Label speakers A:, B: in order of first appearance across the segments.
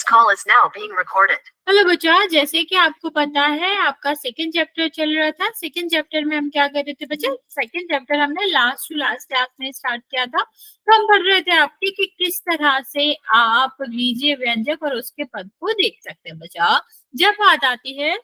A: This call is now being recorded. Hello बच्चा, जैसे कि आपको पता है आपका सेकंड चैप्टर चल रहा था। सेकंड चैप्टर में हम क्या कर रहे थे बच्चा? सेकंड चैप्टर हमने लास्ट टू लास्ट क्लास में स्टार्ट किया था। तो हम पढ़ रहे थे आपकी कि किस तरह से आप बीजीय व्यंजक और उसके पद को देख सकते हैं। बच्चा जब बात आती है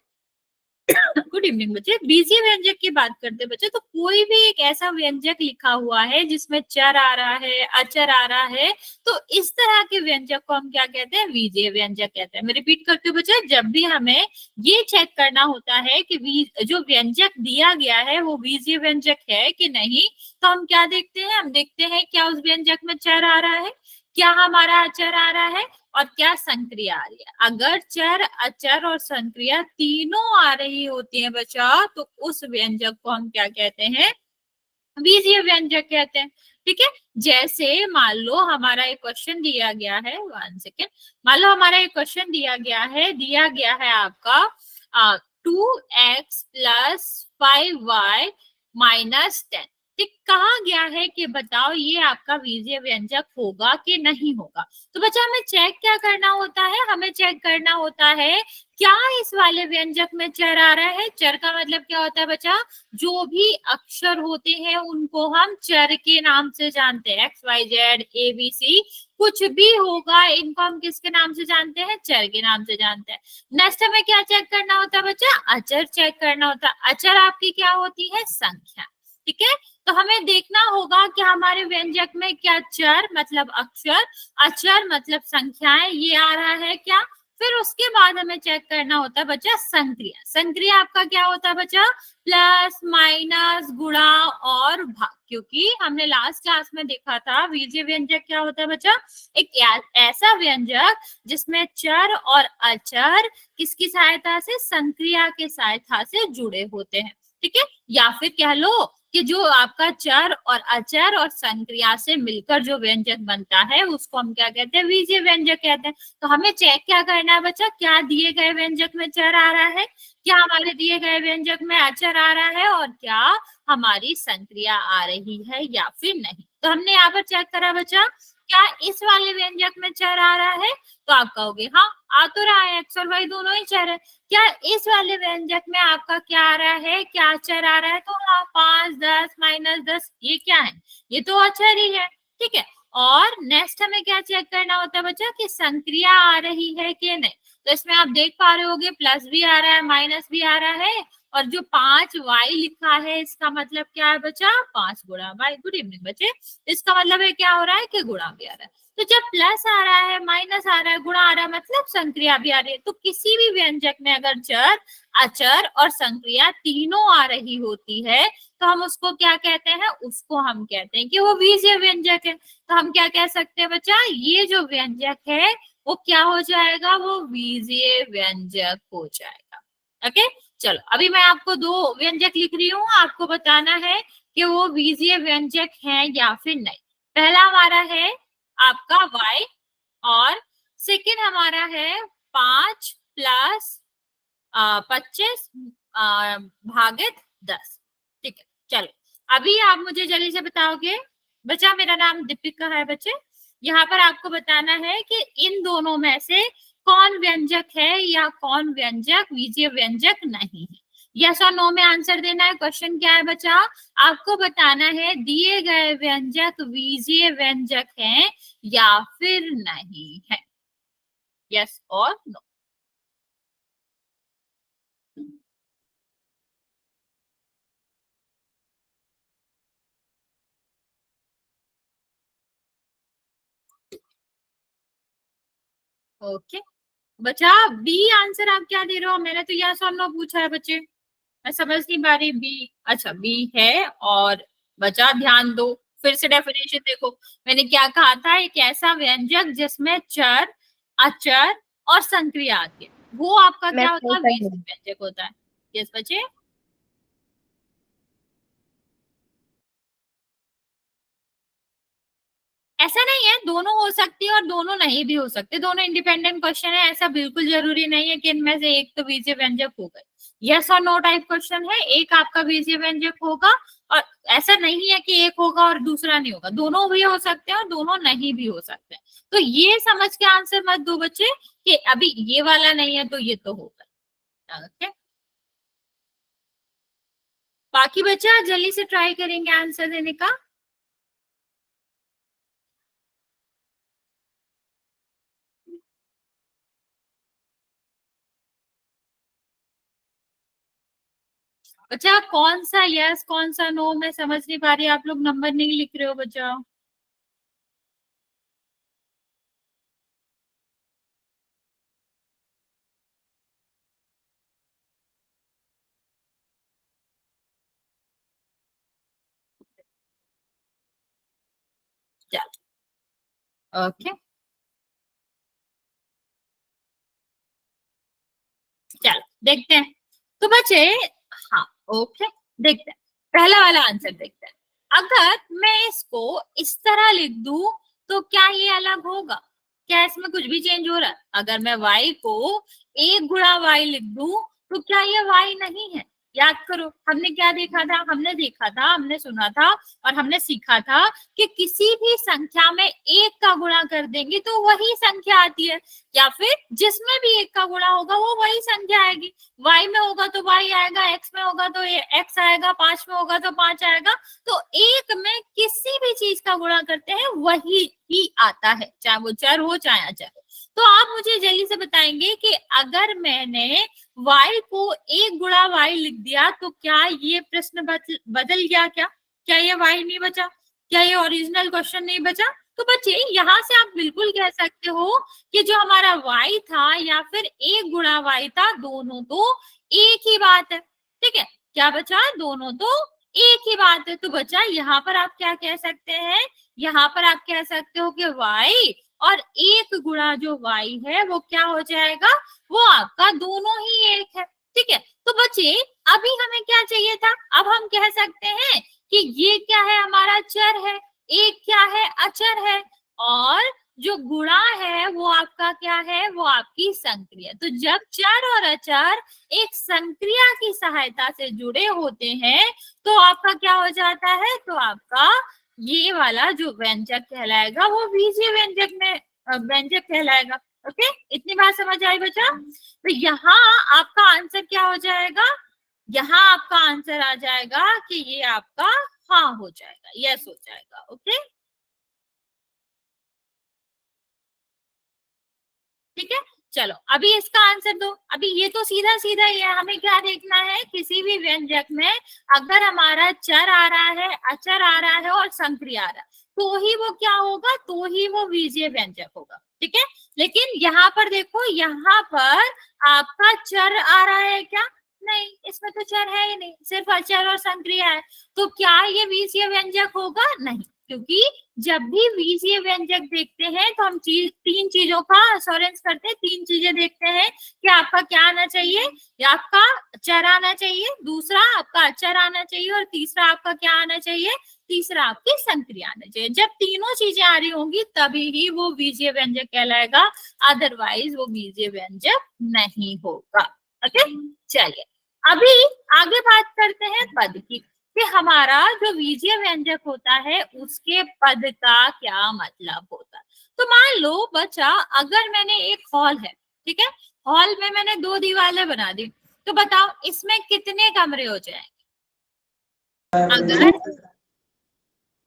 A: गुड इवनिंग बच्चे, बीजीय व्यंजक की बात करते हैं बच्चे, तो कोई भी एक ऐसा व्यंजक लिखा हुआ है जिसमें चर आ रहा है, अचर आ रहा है, तो इस तरह के व्यंजक को हम क्या कहते हैं? बीजीय व्यंजक कहते हैं। मैं रिपीट करती हूँ बच्चे, जब भी हमें ये चेक करना होता है कि जो व्यंजक दिया गया है वो बीजीय व्यंजक है कि नहीं, तो हम क्या देखते हैं? हम देखते हैं क्या उस व्यंजक में चर आ रहा है, क्या हमारा अचर आ रहा है, और क्या संक्रिया आ रही है। अगर चर, अचर और संक्रिया तीनों आ रही होती है बच्चा, तो उस व्यंजक को हम क्या कहते हैं? बीजीय व्यंजक कहते हैं। ठीक है, जैसे मान लो हमारा एक क्वेश्चन दिया गया है, 1 सेकेंड, मान लो हमारा एक क्वेश्चन दिया गया है आपका 2x + 5y - 10। ठीक, कहा गया है कि बताओ ये आपका बीजीय व्यंजक होगा कि नहीं होगा। तो बच्चा हमें चेक क्या करना होता है? हमें चेक करना होता है क्या इस वाले व्यंजक में चर आ रहा है। चर का मतलब क्या होता है बच्चा? जो भी अक्षर होते हैं उनको हम चर के नाम से जानते हैं। XYZ ABC कुछ भी होगा, इनको हम किसके नाम से जानते हैं? चर के नाम से जानते हैं। नेक्स्ट हमें क्या चेक करना होता है बच्चा? अचर चेक करना होता है। अचर आपकी क्या होती है? संख्या। ठीक है, तो हमें देखना होगा कि हमारे व्यंजक में क्या चर मतलब अक्षर, अचर मतलब संख्याएं, ये आ रहा है क्या। फिर उसके बाद हमें चेक करना होता है बच्चा संक्रिया। संक्रिया आपका क्या होता है बच्चा? प्लस, माइनस, गुणा और भाग। क्योंकि हमने लास्ट क्लास में देखा था बीजीय व्यंजक क्या होता है बच्चा? एक ऐसा व्यंजक जिसमें चर और अचर किसकी सहायता से? संक्रिया के सहायता से जुड़े होते हैं। ठीक है, या फिर कह लो कि जो आपका चर और अचर और संक्रिया से मिलकर जो व्यंजक बनता है उसको हम क्या कहते हैं? बीजीय व्यंजक कहते हैं। तो हमें चेक क्या करना है बच्चा? क्या दिए गए व्यंजक में चर आ रहा है, क्या हमारे दिए गए व्यंजक में अचर आ रहा है, और क्या हमारी संक्रिया आ रही है या फिर नहीं। तो हमने यहाँ पर चेक करा बच्चा, क्या इस वाले व्यंजक में चर आ रहा है? तो आप कहोगे हाँ आ तो रहा है, एक्स और वाई दोनों ही चर है। क्या इस वाले व्यंजक में आपका क्या आ रहा है? क्या अचर आ रहा है? तो हाँ 5, 10, -10 ये क्या है? ये तो अचर ही है। ठीक है, और नेक्स्ट हमें क्या चेक करना होता है बच्चा? कि संक्रिया आ रही है कि नहीं। तो इसमें आप देख पा रहे होगे प्लस भी आ रहा है, माइनस भी आ रहा है, और जो 5y लिखा है इसका मतलब क्या है बच्चा? 5 गुणा y। गुड इवनिंग बच्चे, इसका मतलब है क्या हो रहा है? कि गुणा भी आ रहा है। तो जब प्लस आ रहा है, माइनस आ रहा है, गुणा आ रहा है, मतलब संक्रिया भी आ रही है। तो किसी भी व्यंजक में अगर चर, अचर और संक्रिया तीनों आ रही होती है तो हम उसको क्या कहते हैं? उसको हम कहते हैं कि वो बीजीय व्यंजक है। तो हम क्या कह सकते हैं बच्चा? ये जो व्यंजक है वो क्या हो जाएगा? वो बीजीय व्यंजक हो जाएगा। ओके, चलो अभी मैं आपको 2 व्यंजक लिख रही हूँ, आपको बताना है कि वो बीजीय व्यंजक है या फिर नहीं। पहला हमारा है आपका y, और सेकेंड हमारा है 5 + 25 भागित 10। ठीक है, चलो अभी आप मुझे जल्दी से बताओगे बच्चा। मेरा नाम दीपिका है बच्चे। यहाँ पर आपको बताना है कि इन दोनों में से कौन व्यंजक है या कौन व्यंजक बीजीय व्यंजक नहीं है। यस और नो में आंसर देना है। क्वेश्चन क्या है बच्चा? आपको बताना है दिए गए व्यंजक बीजीय व्यंजक हैं या फिर नहीं है। यस और नो। ओके बच्चा, बी आंसर आप क्या दे रहे हो? मैंने तो यस और नो पूछा है बच्चे, मैं समझ नहीं पा रही। बी, अच्छा बी है। और बच्चा ध्यान दो, फिर से डेफिनेशन देखो। मैंने क्या कहा था? एक ऐसा व्यंजक जिसमें चर, अचर और संक्रिया आती है, वो आपका क्या होता है? बीजीय व्यंजक होता है। यस बच्चे, ऐसा नहीं है, दोनों हो सकती है और दोनों नहीं भी हो सकते। दोनों इंडिपेंडेंट क्वेश्चन है, ऐसा बिल्कुल जरूरी नहीं है कि इनमें से एक तो बीजीय व्यंजक होगा। यस और नो टाइप क्वेश्चन है, एक आपका बीजीय व्यंजक होगा और ऐसा नहीं है कि एक होगा और दूसरा नहीं होगा, दोनों भी हो सकते हैं और दोनों नहीं भी हो सकते हैं। तो ये समझ के आंसर मत दो बच्चे कि अभी ये वाला नहीं है तो ये तो होगा। ओके, बाकी बच्चा जल्दी से ट्राई करेंगे आंसर देने का। बच्चा कौन सा यस कौन सा नो मैं समझ नहीं पा रही, आप लोग नंबर नहीं लिख रहे हो बच्चा। चलो ओके, चलो देखते हैं। तो बच्चे, हाँ ओके, देखते हैं पहला वाला आंसर देखते हैं। अगर मैं इसको इस तरह लिख दूं तो क्या ये अलग होगा? क्या इसमें कुछ भी चेंज हो रहा है? अगर मैं y को एक गुणा y लिख दूं तो क्या ये y नहीं है? याद करो हमने क्या देखा था, हमने देखा था, हमने सुना था और हमने सीखा था कि किसी भी संख्या में एक का गुणा कर देंगे तो वही संख्या आती है, या फिर जिसमें भी एक का गुणा होगा वो वही संख्या आएगी। y में होगा तो y आएगा, x में होगा तो x आएगा, 5 में होगा तो 5 आएगा। तो एक में किसी भी चीज का गुणा करते हैं वही ही आता है, चाहे वो चर हो चाहे अचर हो। तो आप मुझे जल्दी से बताएंगे कि अगर मैंने y को एक गुणा y लिख दिया तो क्या ये प्रश्न बदल गया? क्या ये y नहीं बचा? क्या ये ओरिजिनल क्वेश्चन नहीं बचा? तो बच्चे यहाँ से आप बिल्कुल कह सकते हो कि जो हमारा y था या फिर एक गुणा y था, दोनों तो एक ही बात है। ठीक है, क्या बचा? दोनों तो एक ही बात है। तो बच्चा यहाँ पर आप क्या कह सकते हैं? यहाँ पर आप कह सकते हो कि y और एक गुणा जो y है वो क्या हो जाएगा? वो आपका दोनों ही एक है। ठीक है, तो बच्चे अभी हमें क्या चाहिए था? अब हम कह सकते हैं कि ये क्या है? हमारा चर है। एक क्या है? अचर है। और जो गुणा है वो आपका क्या है? वो आपकी संक्रिया। तो जब चर और अचर एक संक्रिया की सहायता से जुड़े होते हैं तो आपका क्या हो जाता है? तो आपका ये वाला जो व्यंजक कहलाएगा वो बीजीय व्यंजक में व्यंजक कहलाएगा। ओके, इतनी बात समझ आई बच्चा? तो यहाँ आपका आंसर क्या हो जाएगा? यहाँ आपका आंसर आ जाएगा कि ये आपका हाँ हो जाएगा, यस हो जाएगा। ओके, ठीक है, चलो अभी इसका आंसर दो। अभी ये तो सीधा सीधा ही है, हमें क्या देखना है? किसी भी व्यंजक में अगर हमारा चर आ रहा है, अचर आ रहा है और संक्रिया आ रहा है तो ही वो क्या होगा? तो ही वो बीजीय व्यंजक होगा। ठीक है, लेकिन यहाँ पर देखो, यहाँ पर आपका चर आ रहा है क्या? नहीं, इसमें तो चर है ही नहीं, सिर्फ अचर और संक्रिया है। तो क्या ये बीजीय व्यंजक होगा? नहीं, क्योंकि जब भी बीजीय व्यंजक देखते हैं तो हम तीन चीजों का अश्योरेंस करते हैं, तीन चीजें देखते हैं कि आपका क्या आना चाहिए? या आपका चर आना चाहिए, दूसरा आपका अचर आना चाहिए और तीसरा आपका क्या आना चाहिए? तीसरा आपकी संक्रिया आना चाहिए। जब तीनों चीजें आ रही होंगी तभी ही वो बीजीय व्यंजक कहलाएगा, अदरवाइज वो बीजीय व्यंजक नहीं होगा। ओके, चलिए अभी आगे बात करते हैं पद की कि हमारा जो बीजीय व्यंजक होता है उसके पद का क्या मतलब होता है। तो मान लो बच्चा, अगर मैंने एक हॉल है, ठीक है, हॉल में मैंने दो दीवारें बना दी, तो बताओ इसमें कितने कमरे हो जाएंगे? अगर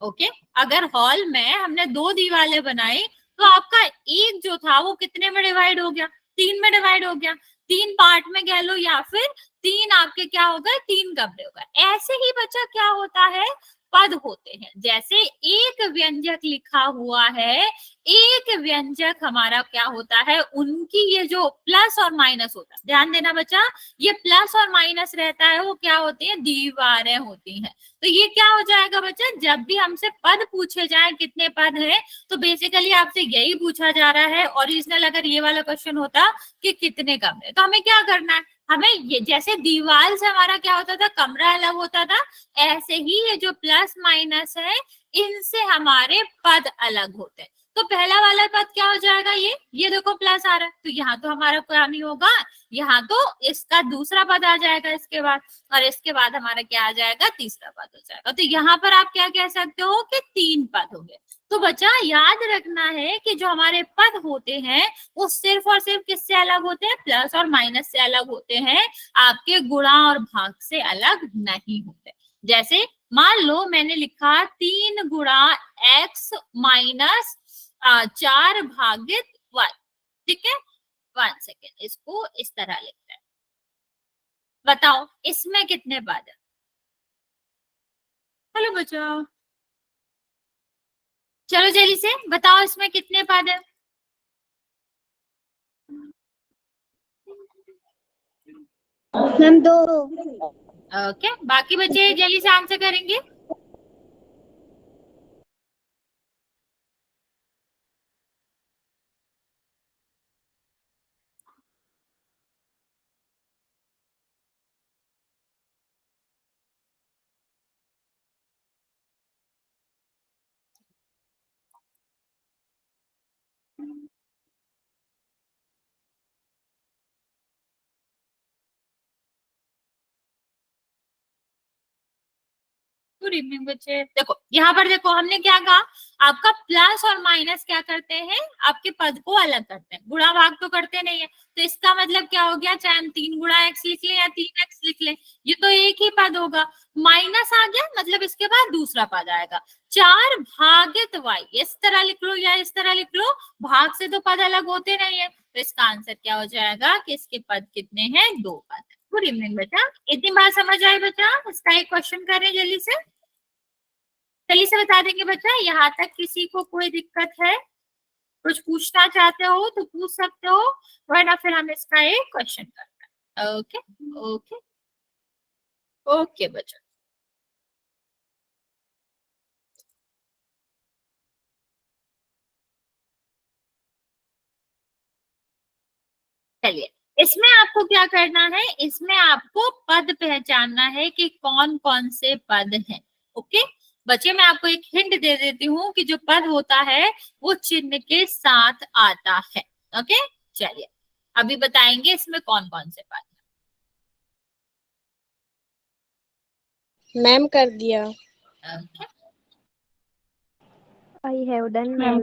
A: ओके, अगर हॉल में हमने दो दीवारें बनाई तो आपका एक जो था वो कितने में डिवाइड हो गया? तीन में डिवाइड हो गया। तीन पार्ट में कह लो या फिर तीन आपके क्या हो गए? तीन कमरे हो गए। ऐसे ही बच्चा क्या होता है? पद होते हैं। जैसे एक व्यंजक लिखा हुआ है, एक व्यंजक हमारा क्या होता है? उनकी ये जो प्लस और माइनस होता है, ध्यान देना बच्चा, ये प्लस और माइनस रहता है वो क्या होती है? दीवारें होती हैं। तो ये क्या हो जाएगा बच्चा? जब भी हमसे पद पूछे जाए कितने पद हैं तो बेसिकली आपसे यही पूछा जा रहा है। ओरिजिनल अगर ये वाला क्वेश्चन होता कि कितने कमरे, तो हमें क्या करना है? हमें ये जैसे दीवार से हमारा क्या होता था? कमरा अलग होता था, ऐसे ही ये जो प्लस माइनस है इनसे हमारे पद अलग होते हैं। तो तो पहला वाला पद क्या हो जाएगा, ये देखो प्लस आ रहा है, तो यहाँ तो हमारा क्या नहीं होगा, यहाँ तो इसका दूसरा पद आ जाएगा इसके बाद, और इसके बाद हमारा क्या आ जाएगा, तीसरा पद हो जाएगा। तो यहाँ पर आप क्या कह सकते हो कि 3 पद हो गए। तो बच्चा याद रखना है कि जो हमारे पद होते हैं वो सिर्फ और सिर्फ किससे अलग होते हैं, प्लस और माइनस से अलग होते हैं, आपके गुणा और भाग से अलग नहीं होते। जैसे मान लो मैंने लिखा 3 गुणा x माइनस 4 भागित y, ठीक है, 1 सेकेंड, इसको इस तरह लिखते हैं। बताओ इसमें कितने पद है, चलो बच्चों, चलो जल्दी से बताओ इसमें कितने पद है।
B: मैम 2।
A: ओके, बाकी बच्चे जल्दी से आंसर करेंगे। गुड इवनिंग बच्चे। देखो यहाँ पर देखो हमने क्या कहा, आपका प्लस और माइनस क्या करते हैं, आपके पद को अलग करते हैं, गुणा भाग तो करते नहीं है। तो इसका मतलब क्या हो गया, चाहे हम 3 गुणा x लिख लें या 3x लिख लें, ये तो एक ही पद होगा। माइनस आ गया मतलब इसके बाद दूसरा पद आएगा। 4 भागित y, इस तरह लिख लो या इस तरह लिख लो, भाग से तो पद अलग होते नहीं है। तो इसका आंसर क्या हो जाएगा कि इसके पद कितने हैं, 2 पद। गुड इवनिंग बेटा, इतनी बात समझ आई बच्चा। इसका एक क्वेश्चन करें जल्दी से, जल्दी से बता देंगे बच्चा। यहाँ तक किसी को कोई दिक्कत है, कुछ पूछना चाहते हो तो पूछ सकते हो, वरना फिर हम इसका एक क्वेश्चन करते हैं। ओके ओके ओके बच्चा, चलिए इसमें आपको क्या करना है, इसमें आपको पद पहचानना है कि कौन कौन से पद हैं। ओके बच्चे, मैं आपको एक हिंट दे देती हूँ कि जो पद होता है वो चिन्ह के साथ आता है। ओके चलिए अभी बताएंगे इसमें कौन कौन से पद।
B: मैम कर दिया।
A: Okay
B: I have done ma'am.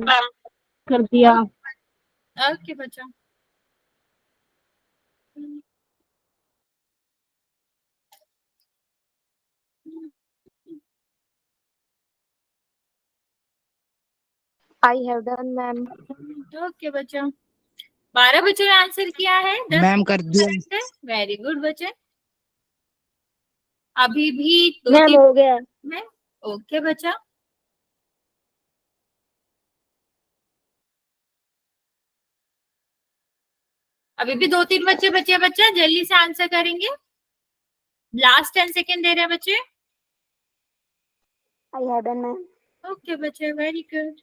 C: कर दिया।
A: ओके बच्चा,
B: I have done ma'am.
A: Okay बच्चा, 12 बच्चों ने आंसर किया है, 10
C: मैम कर दिया।
A: वेरी गुड बच्चे। अभी भी 2
B: मैम
A: 3
B: हो गया।
A: में। ओके बच्चा, अभी भी 2 3 बच्चे बचे हैं बच्चा, जल्दी से आंसर करेंगे। लास्ट 10 सेकेंड दे रहे हैं बच्चे।
B: I have done ma'am.
A: Okay बच्चे, वेरी गुड।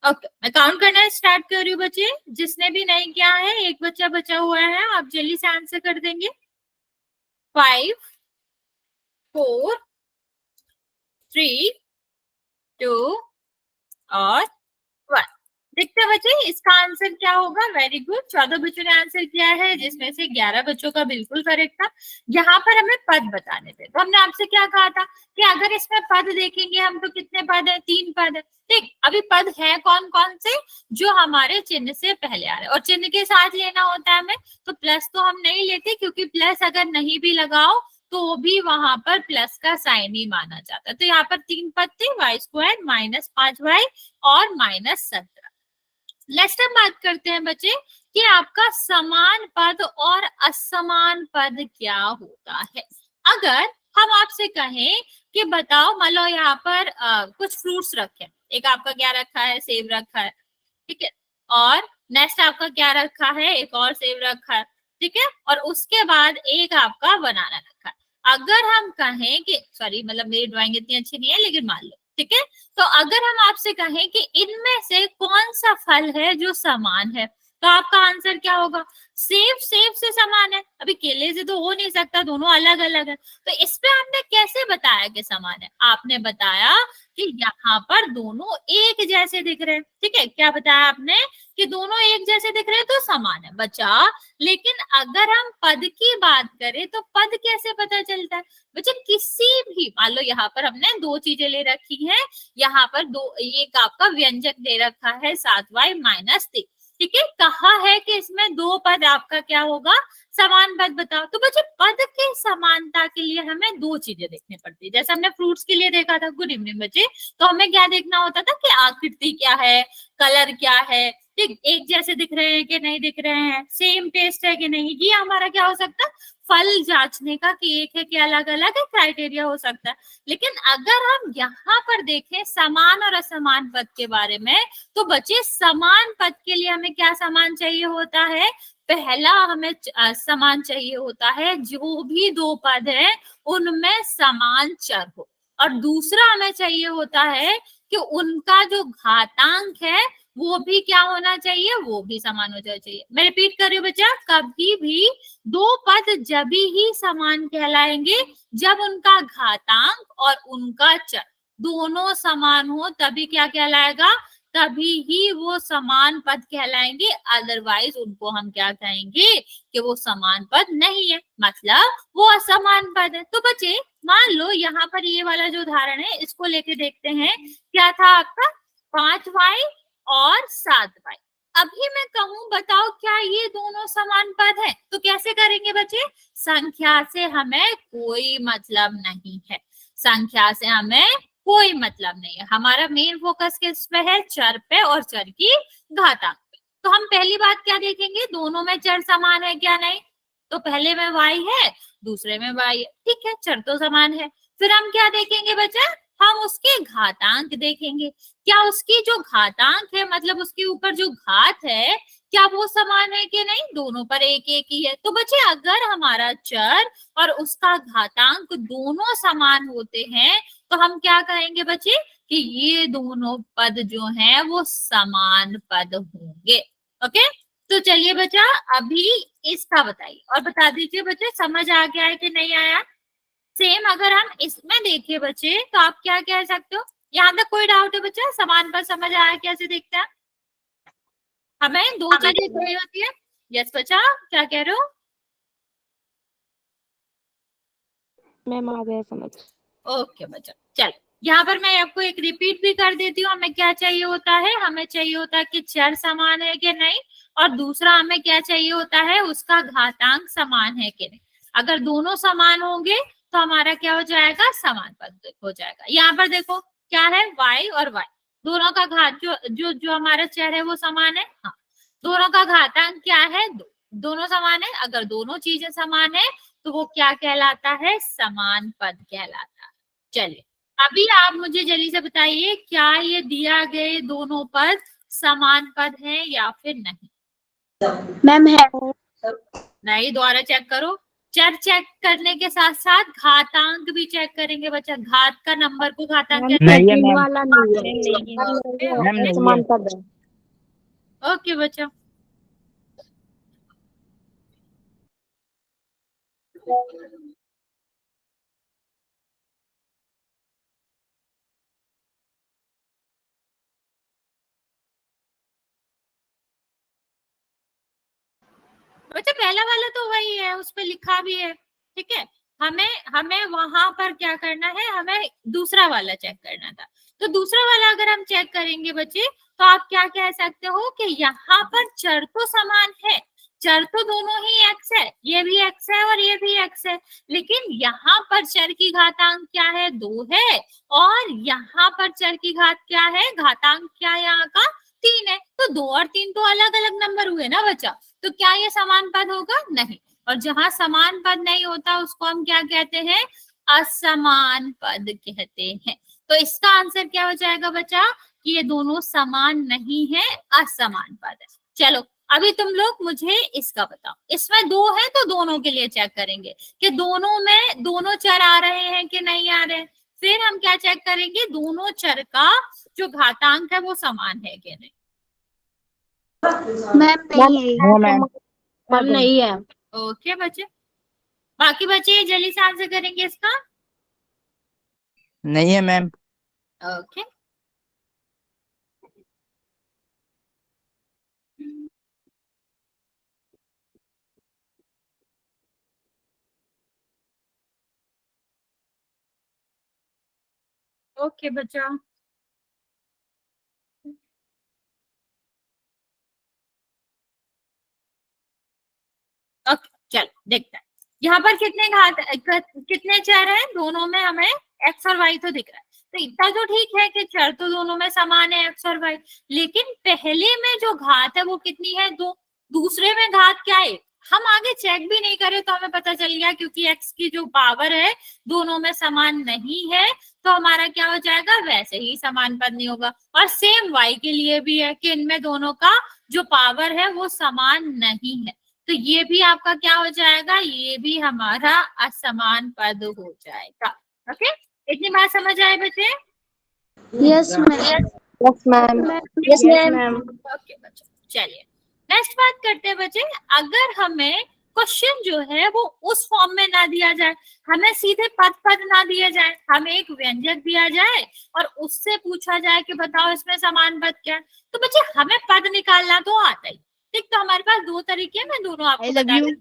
A: ओके मैं काउंट करना स्टार्ट कर रही हूँ बच्चे, जिसने भी नहीं किया है, एक बच्चा बचा हुआ है, आप जल्दी से आंसर कर देंगे। 5 4 3 2 और 1। देखते हैं बच्चे इसका आंसर क्या होगा। वेरी गुड, 14 बच्चों ने आंसर किया है, जिसमें से 11 बच्चों का बिल्कुल करेक्ट था। यहाँ पर हमें पद बताने थे, तो हमने आपसे क्या कहा था कि अगर इसमें पद देखेंगे हम तो कितने पद है, 3 पद है। ठीक, अभी पद है कौन कौन से, जो हमारे चिन्ह से पहले आ रहे हैं, और चिन्ह के साथ लेना होता है हमें, तो प्लस तो हम नहीं लेते, क्योंकि प्लस अगर नहीं भी लगाओ तो भी वहां पर प्लस का साइन ही माना जाता है। तो यहाँ पर 3 पद थे, y² माइनस 5y और माइनस 17। नेक्स्ट हम बात करते हैं बच्चे कि आपका समान पद और असमान पद क्या होता है। अगर हम आपसे कहें कि बताओ, मान लो यहाँ पर कुछ फ्रूट्स रखे, एक आपका क्या रखा है, सेब रखा है, ठीक है, और नेक्स्ट आपका क्या रखा है, एक और सेब रखा है, ठीक है, और उसके बाद एक आपका बनाना रखा है। अगर हम कहें कि, सॉरी मतलब मेरी ड्राइंग इतनी अच्छी नहीं है, लेकिन मान लो, ठीक है, तो अगर हम आपसे कहें कि इनमें से कौन सा फल है जो समान है, तो आपका आंसर क्या होगा? सेफ सेफ से समान है, अभी केले से तो हो नहीं सकता, दोनों अलग अलग है। तो इस पे आपने कैसे बताया कि समान है? आपने बताया कि यहाँ पर दोनों एक जैसे दिख रहे हैं, ठीक है, क्या बताया आपने कि दोनों एक जैसे दिख रहे हैं तो समान है बच्चा। लेकिन अगर हम पद की बात करें तो पद कैसे पता चलता है बच्चा? किसी भी, मान लो यहाँ पर हमने दो चीजें ले रखी हैं, यहाँ पर दो, एक आपका व्यंजक दे रखा है 7y माइनस 3, ठीक है, कहा है कि इसमें दो पद आपका क्या होगा? समान पद बताओ। तो बच्चे पद के समानता के लिए हमें दो चीजें देखनी पड़ती है, जैसे हमने फ्रूट्स के लिए देखा था। गुड इवनिंग बच्चे। तो हमें क्या देखना होता था कि आकृति क्या है, कलर क्या है, ठीक, एक जैसे दिख रहे हैं कि नहीं दिख रहे हैं, सेम टेस्ट है कि नहीं, ये हमारा क्या हो सकता है? फल जांचने का कि एक है कि अलग अलग है, क्राइटेरिया हो सकता है। लेकिन अगर हम यहाँ पर देखें समान और असमान पद के बारे में, तो बच्चे समान पद के लिए हमें क्या समान चाहिए होता है? पहला हमें समान चाहिए होता है जो भी दो पद है उनमें समान चर हो, और दूसरा हमें चाहिए होता है कि उनका जो घातांक है वो भी क्या होना चाहिए? वो भी समान हो जाना चाहिए। मैं रिपीट कर रही हूँ बच्चा, कभी भी दो पद जब ही समान कहलाएंगे जब उनका घातांक और उनका चर दोनों समान हो, तभी क्या कहलाएगा? तभी ही वो समान पद कहलाएंगे, अदरवाइज उनको हम क्या कहेंगे कि वो समान पद नहीं है, मतलब वो असमान पद है। तो बच्चे मान लो यहाँ पर ये वाला जो उदाहरण है इसको लेके देखते हैं, क्या था आपका? 5y और 7y। अभी मैं कहूं बताओ क्या ये दोनों समान पद है? तो कैसे करेंगे बच्चे? संख्या से हमें कोई मतलब नहीं है, संख्या से हमें कोई मतलब नहीं है, हमारा मेन फोकस किस पे है? चर पे और चर की घातांक पे। तो हम पहली बात क्या देखेंगे? दोनों में चर समान है क्या? नहीं। तो पहले में y है, दूसरे में y है, ठीक है, चर तो समान है। फिर हम क्या देखेंगे बच्चा? हम उसके घातांक देखेंगे, क्या उसकी जो घातांक है मतलब उसके ऊपर जो घात है क्या वो समान है कि नहीं? दोनों पर एक एक ही है। तो बच्चे अगर हमारा चर और उसका घातांक दोनों समान होते हैं तो हम क्या कहेंगे बच्चे? कि ये दोनों पद जो हैं वो समान पद होंगे। ओके, तो चलिए बच्चा अभी इसका बताइए और बता दीजिए बच्चे समझ आ गया है कि नहीं आया? सेम अगर हम इसमें देखें बच्चे तो आप क्या कह सकते हो? यहाँ तक कोई डाउट है बच्चा? समान पद समझ आया कैसे देखते हैं? हमें दो चीजें चाहिए होती है। यस बच्चा, क्या कह रहे हो?
B: मैम आ गया समझ।
A: ओके बच्चा, चलो यहाँ पर मैं आपको एक रिपीट भी कर देती हूँ। हमें क्या चाहिए होता है? हमें चाहिए होता है कि चर समान है कि नहीं, और दूसरा हमें क्या चाहिए होता है? उसका घातांक समान है कि नहीं। अगर दोनों समान होंगे तो हमारा क्या हो जाएगा? समान पद हो जाएगा। यहाँ पर देखो क्या है? y और y, दोनों का घात जो जो जो हमारा चर है वो समान है। हाँ, दोनों का घातांक क्या है? दोनों समान है। अगर दोनों चीजें समान है तो वो क्या कहलाता है? समान पद कहलाता है। चलिए अभी आप मुझे जल्दी से बताइए, क्या ये दिया गए दोनों पद समान पद हैं या फिर नहीं?
B: मैम है।
A: नहीं, दोबारा चेक करो। चर चेक करने के साथ साथ घातांक भी चेक करेंगे बच्चा। घात का नंबर को घातांक कहते हैं।
C: नहीं है मैम।
B: वाला नहीं है,
C: मैम नहीं
B: समान
C: है।
B: पद है।
A: ओके बच्चा, बच्चा पहला वाला तो वही है, उस पर लिखा भी है, ठीक है। हमें हमें वहां पर क्या करना है? हमें दूसरा वाला चेक करना था। तो दूसरा वाला अगर हम चेक करेंगे बच्चे तो आप क्या कह सकते हो कि यहाँ पर चर तो समान है, चर तो दोनों ही x है, ये भी x है और ये भी x है, लेकिन यहाँ पर चर की घातांक क्या है? 2 है, और यहाँ पर चर की घात क्या है? घातांक क्या है यहाँ का? 3 है। तो 2 और 3 तो अलग अलग नंबर हुए ना बच्चा, तो क्या ये समान पद होगा? नहीं। और जहां समान पद नहीं होता उसको हम क्या कहते हैं? असमान पद कहते हैं। तो इसका आंसर क्या हो जाएगा बच्चा? कि ये दोनों समान नहीं है, असमान पद है। चलो अभी तुम लोग मुझे इसका बताओ, इसमें 2 है तो दोनों के लिए चेक करेंगे कि दोनों में दोनों चर आ रहे हैं कि नहीं आ रहे हैं। फिर हम क्या चेक करेंगे? दोनों चर का जो घातांक है वो समान है कि नहीं।
B: मैम नहीं है।
C: No ma'am.
B: मैम नहीं है।
A: ओके बच्चे, बाकी बच्चे जल्दी से आंसर करेंगे इसका।
C: नहीं है मैम।
A: ओके, ओके बच्चा, ओके चलो देखते हैं यहाँ पर कितने घात कितने चर हैं दोनों में, हमें एक्स और वाई तो दिख रहा है, तो इतना तो ठीक है कि चर तो दोनों में समान है एक्स और वाई, लेकिन पहले में जो घात है वो कितनी है, दो, दूसरे में घात क्या है, हम आगे चेक भी नहीं करे तो हमें पता चल गया, क्योंकि एक्स की जो पावर है दोनों में समान नहीं है, तो हमारा क्या हो जाएगा, वैसे ही समान पद नहीं होगा। और सेम वाई के लिए भी है कि इनमें दोनों का जो पावर है वो समान नहीं है, तो ये भी आपका क्या हो जाएगा, ये भी हमारा असमान पद हो जाएगा। ओके, इतनी बात समझ आए बच्चे?
B: Yes ma'am.
C: Yes ma'am.
B: Yes ma'am.
A: Okay बच्चे, चलिए नेक्स्ट बात करते हैं बच्चे। अगर हमें क्वेश्चन जो है वो उस फॉर्म में ना दिया जाए, हमें सीधे पद पद ना दिया जाए, हमें एक व्यंजक दिया जाए और उससे पूछा जाए कि बताओ इसमें समान पद क्या है, तो बच्चे हमें पद निकालना तो आता ही। ठीक, तो हमारे पास दो तरीके हैं, मैं दोनों आपको बता देती हूँ।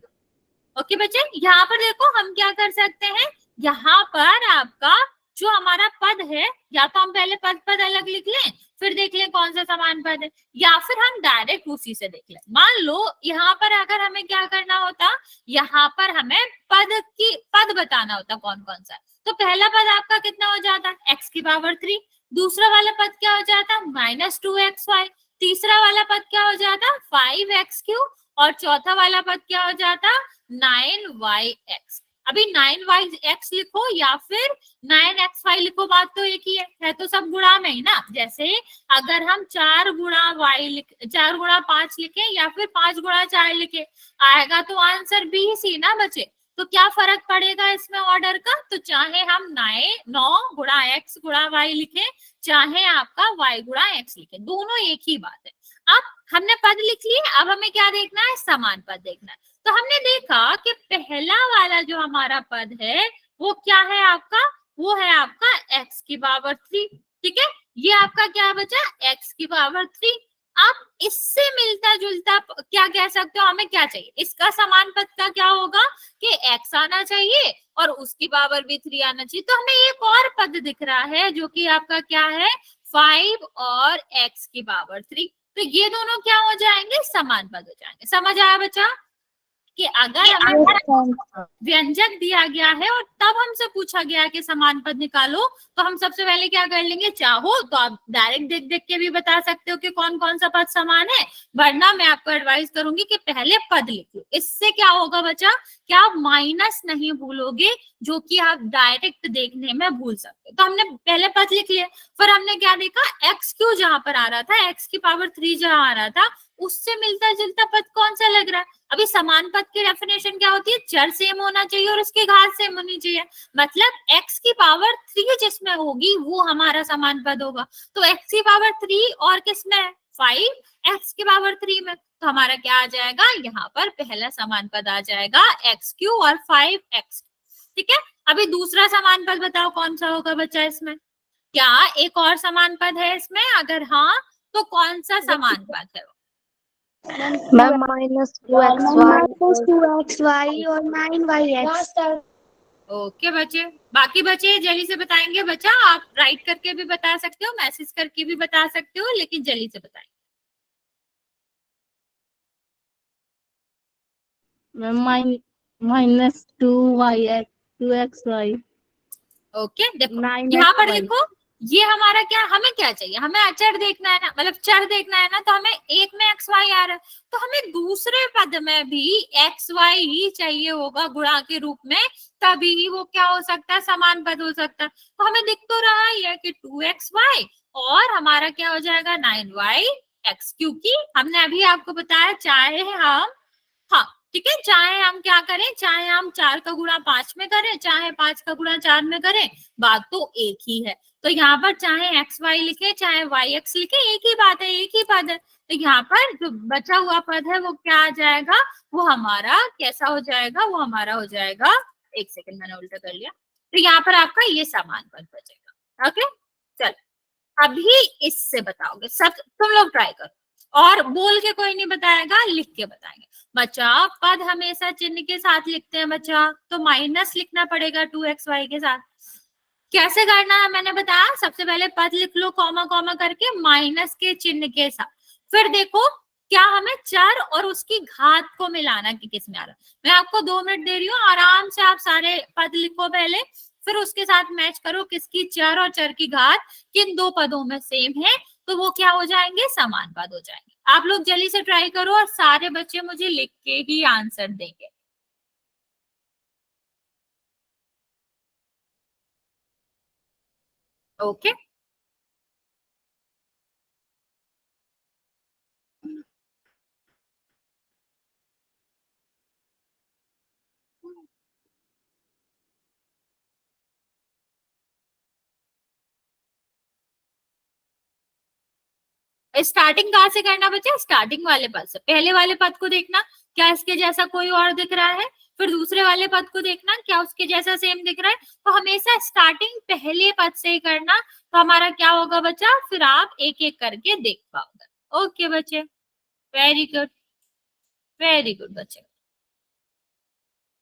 A: ओके बच्चे, यहाँ पर देखो हम क्या कर सकते हैं, यहाँ पर आपका जो हमारा पद है, या तो हम पहले पद पद अलग लिख लें, फिर देख लें कौन सा समान पद है, या फिर हम डायरेक्ट उसी से देख लें। मान लो यहाँ पर अगर हमें क्या करना होता, यहाँ पर हमें पद बताना होता कौन कौन सा है, तो पहला पद आपका कितना हो जाता, एक्स की पावर 3, दूसरा वाला पद क्या हो जाता, -2xy, तीसरा वाला पद क्या हो जाता, 5x3, और चौथा वाला पद क्या हो जाता, 9yx। अभी 9yx लिखो या फिर 9xy लिखो, बात तो एक ही है तो सब गुणा में ही ना। जैसे अगर हम 4 गुणा 5 लिखे या फिर 5 गुणा 4 लिखे, आएगा तो आंसर बी सी ना बचे, तो क्या फर्क पड़ेगा इसमें ऑर्डर का, तो चाहे हम 9 गुणा x गुणा y लिखे, चाहे आपका y गुणा x लिखे, दोनों एक ही बात है। अब हमने पद लिख लिए, अब हमें क्या देखना है, समान पद देखना है। तो हमने देखा कि पहला वाला जो हमारा पद है वो क्या है आपका, वो है आपका x की पावर 3। ठीक है, ये आपका क्या बचा, x की पावर 3। आप इससे मिलता जुलता क्या कह सकते हो, हमें क्या चाहिए, इसका समान पद का क्या होगा कि x आना चाहिए और उसकी पावर भी 3 आना चाहिए। तो हमें एक और पद दिख रहा है जो कि आपका क्या है, 5 और x की पावर 3, तो ये दोनों क्या हो जाएंगे, समान पद हो जाएंगे। समझ आया बच्चा कि अगर हमें व्यंजक दिया गया है और तब हमसे पूछा गया कि समान पद निकालो, तो हम सबसे पहले क्या कर लेंगे, चाहो तो आप डायरेक्ट देख देख के भी बता सकते हो कि कौन कौन सा पद समान है, वरना मैं आपको एडवाइस करूंगी कि पहले पद लिख लो। इससे क्या होगा बच्चा, क्या आप माइनस नहीं भूलोगे, जो कि आप डायरेक्ट देखने में भूल सकते हो। तो हमने पहले पद लिख लिया, फिर हमने क्या देखा, एक्स क्यू जहां पर आ रहा था, एक्स की पावर 3 जहां आ रहा था, उससे मिलता जुलता पद कौन सा लग रहा है। अभी समान पद की डेफिनेशन क्या होती है, चर सेम होना चाहिए और उसकी घात सेम होनी चाहिए, मतलब x की पावर 3 जिसमें होगी वो हमारा समान पद होगा। तो x की पावर 3 और किसमें है, 5 x की पावर 3 में, तो हमारा क्या आ जाएगा, यहाँ पर पहला समान पद आ जाएगा x3 और 5x। ठीक है, अभी दूसरा समान पद बताओ कौन सा होगा बच्चा इसमें, क्या एक और समान पद है इसमें, अगर हाँ तो कौन सा समान पद है,
B: मैम -2xy और 9yx।
A: ओके बच्चे, बाकी बच्चे जल्दी से बताएंगे। बच्चा आप राइट करके भी बता सकते हो, मैसेज करके भी बता सकते हो, लेकिन जल्दी से बताएंगे।
C: -2xy।
A: ओके, देखो यहाँ पर देखो, ये हमारा क्या, हमें क्या चाहिए, हमें अचर देखना है ना, मतलब चर देखना है ना, तो हमें एक में एक्स वाई आ रहा है, तो हमें दूसरे पद में भी एक्स वाई ही चाहिए होगा गुणा के रूप में, तभी वो क्या हो सकता है, समान पद हो सकता है। तो हमें दिख तो रहा है कि 2xy और हमारा क्या हो जाएगा 9yx, क्योंकि हमने अभी आपको बताया चाहे हम, हाँ ठीक है, चाहे हम क्या करें, चाहे हम 4 का गुणा 5 में करें, चाहे 5 का गुणा 4 में करें, बात तो एक ही है। तो यहाँ पर चाहे एक्स वाई लिखे चाहे वाई एक्स लिखे, एक ही बात है, एक ही पद है। तो यहाँ पर जो बचा हुआ पद है वो क्या आ जाएगा, वो हमारा कैसा हो जाएगा, वो हमारा हो जाएगा, एक सेकंड मैंने उल्टा कर लिया, तो यहाँ पर आपका ये समान पद बचेगा। ओके, चल अभी इससे बताओगे, सब तुम लोग ट्राई करो, और बोल के कोई नहीं बताएगा, लिख के बताएंगे। बच्चा पद हमेशा चिन्ह के साथ लिखते हैं बच्चा, तो माइनस लिखना पड़ेगा 2xy के साथ। कैसे करना है मैंने बताया, सबसे पहले पद लिख लो कॉमा कॉमा करके माइनस के चिन्ह के साथ, फिर देखो क्या हमें चर और उसकी घात को मिलाना कि किस में आ रहा है। मैं आपको 2 मिनट दे रही हूँ, आराम से आप सारे पद लिखो पहले, फिर उसके साथ मैच करो किसकी चर और चर की घात किन दो पदों में सेम है, तो वो क्या हो जाएंगे, समान पद हो जाएंगे। आप लोग जल्दी से ट्राई करो और सारे बच्चे मुझे लिख के ही आंसर देंगे। ओके, स्टार्टिंग कहाँ से करना बच्चा, स्टार्टिंग वाले पद से। पहले वाले पद को देखना क्या इसके जैसा कोई और दिख रहा है, फिर दूसरे वाले पद को देखना क्या उसके जैसा सेम दिख रहा है। तो हमेशा स्टार्टिंग पहले पद से ही करना, तो हमारा क्या होगा बच्चा, फिर आप एक एक करके देख पाओगे। ओके बच्चे, वेरी गुड, वेरी गुड बच्चे।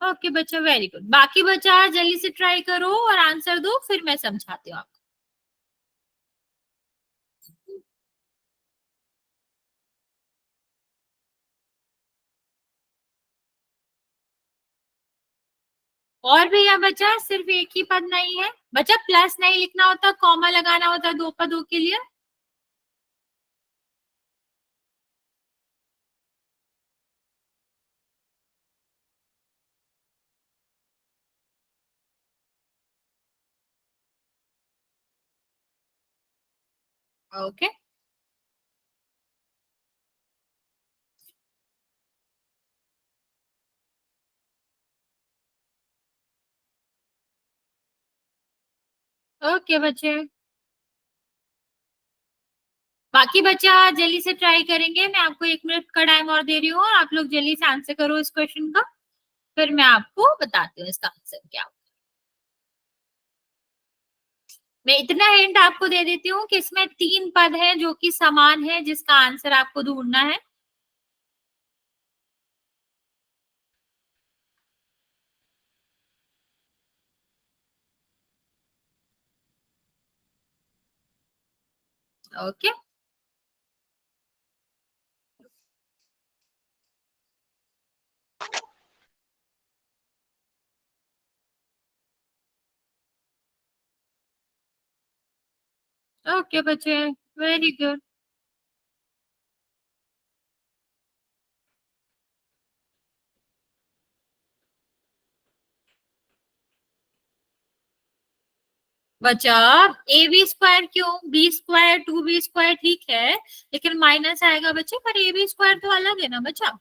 A: ओके बच्चा, वेरी गुड। बाकी बच्चा जल्दी से ट्राई करो और आंसर दो, फिर मैं समझाती हूँ आपको। और भी है बच्चा, सिर्फ एक ही पद नहीं है बच्चा, प्लस नहीं लिखना होता, कॉमा लगाना होता दो पदों के लिए। ओके, ओके बच्चे। बाकी बच्चा जल्दी से ट्राई करेंगे, मैं आपको 1 मिनट का टाइम और दे रही हूँ, आप लोग जल्दी से आंसर करो इस क्वेश्चन का, फिर मैं आपको बताती हूँ इसका आंसर क्या होगा। मैं इतना हिंट आपको दे देती हूँ कि इसमें 3 पद हैं जो कि समान है, जिसका आंसर आपको ढूंढना है। ओके, ओके बच्चे, वेरी गुड। बच्चा ए बी स्क्वायर क्यों, बी स्क्वायर 2b स्क्वायर ठीक है, लेकिन माइनस आएगा बच्चे, पर ए बी स्क्वायर तो अलग है ना बच्चा।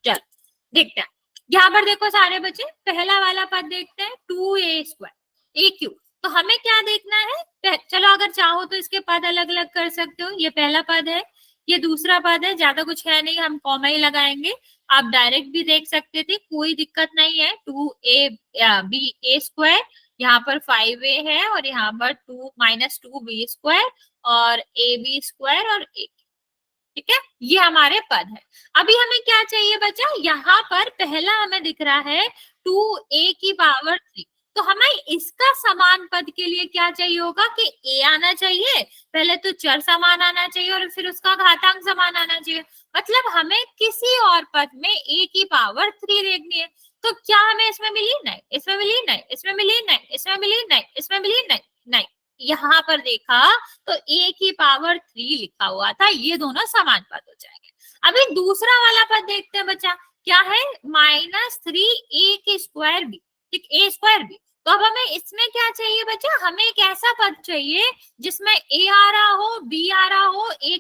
A: चल देखते हैं, यहाँ पर देखो सारे बच्चे, पहला वाला पद देखते हैं 2a² ए क्यू। तो हमें क्या देखना है, चलो अगर चाहो तो इसके पद अलग अलग कर सकते हो, ये पहला पद है, ये दूसरा पद है, ज्यादा कुछ है नहीं, हम कॉमा ही लगाएंगे। आप डायरेक्ट भी देख सकते थे, कोई दिक्कत नहीं है। 2ab² यहाँ पर 5a है, और यहाँ पर 2 - 2b² और ab² और a, ठीक है, ये हमारे पद है। अभी हमें क्या चाहिए बच्चा, यहाँ पर पहला हमें दिख रहा है 2a⁻3, तो हमें इसका समान पद के लिए क्या चाहिए होगा कि a आना चाहिए, पहले तो चर समान आना चाहिए और फिर उसका घातांक समान आना चाहिए। मतलब हमें किसी और पद में a⁻3 देखनी है। तो क्या हमें इसमें मिली, नहीं, इसमें मिली, नहीं, इसमें मिली, नहीं, इसमें मिली, नहीं, इसमें मिली, नहीं, नहीं। यहाँ पर देखा तो a⁻3 लिखा हुआ था, ये दोनों समान पद हो जाएंगे। अभी दूसरा वाला पद देखते हैं बच्चा, क्या है, -3a²b, ठीक, a²b। तो अब हमें इसमें क्या चाहिए बच्चा, हमें एक ऐसा पद चाहिए जिसमें a आ रहा हो, b आ रहा हो, a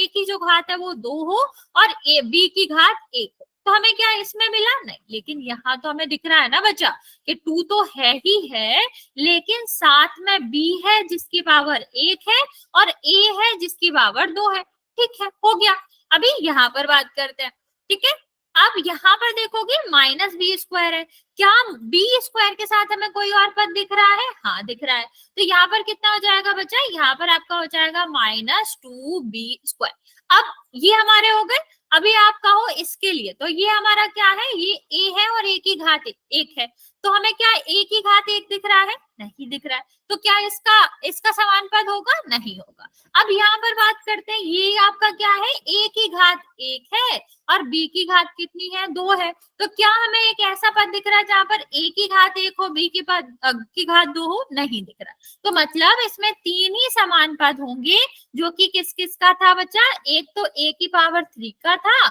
A: की जो घात है वो 2 हो और b की घात 1 हो। तो हमें क्या इसमें मिला नहीं, लेकिन यहाँ तो हमें दिख रहा है ना बच्चा कि 2 तो है ही है, लेकिन साथ में b है जिसकी पावर 1 है और a है जिसकी पावर 2 है। ठीक है, हो गया। अभी यहाँ पर बात करते हैं। ठीक है, अब यहाँ पर देखोगे -b² है, क्या b² के साथ हमें कोई और पद दिख रहा है? हाँ दिख रहा है। तो यहाँ पर कितना हो जाएगा बच्चा? यहाँ पर आपका हो जाएगा -2b²। अब ये हमारे हो गए। अभी आप कहो इसके लिए, तो ये हमारा क्या है? ये a है और a की घात 1 है, तो हमें क्या a की घात 1 दिख रहा है? नहीं दिख रहा है। तो क्या इसका समान पद होगा? नहीं होगा। अब यहाँ पर बात करते हैं, ये आपका क्या है? a की घात 1 है और b की घात कितनी है? 2 है। तो क्या हमें एक ऐसा पद दिख रहा है जहां पर a की घात 1 हो, b की घात 2 हो? नहीं दिख रहा। तो मतलब इसमें 3 ही समान पद होंगे, जो कि किस किस का था बच्चा? एक तो a की पावर 3 का था,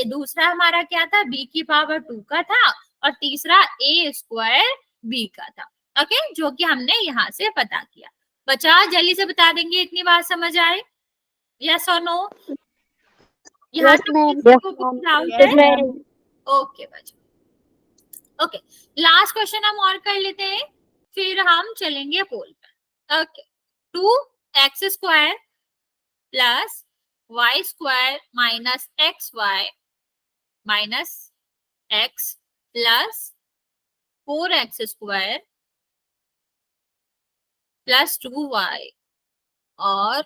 A: दूसरा हमारा क्या था? b की पावर 2 का था, और तीसरा a² b का था। ओके, जो कि हमने यहाँ से पता किया। बच्चा जल्दी से बता देंगे, इतनी बात समझ आए? यस और नो? यहाँ तक किसी को कुछ डाउट है? ओके बच्चा, ओके। लास्ट क्वेश्चन हम और कर लेते हैं, फिर हम चलेंगे पोल पर। Okay, 2x² plus y² minus xy minus x plus 4x² plus 2y और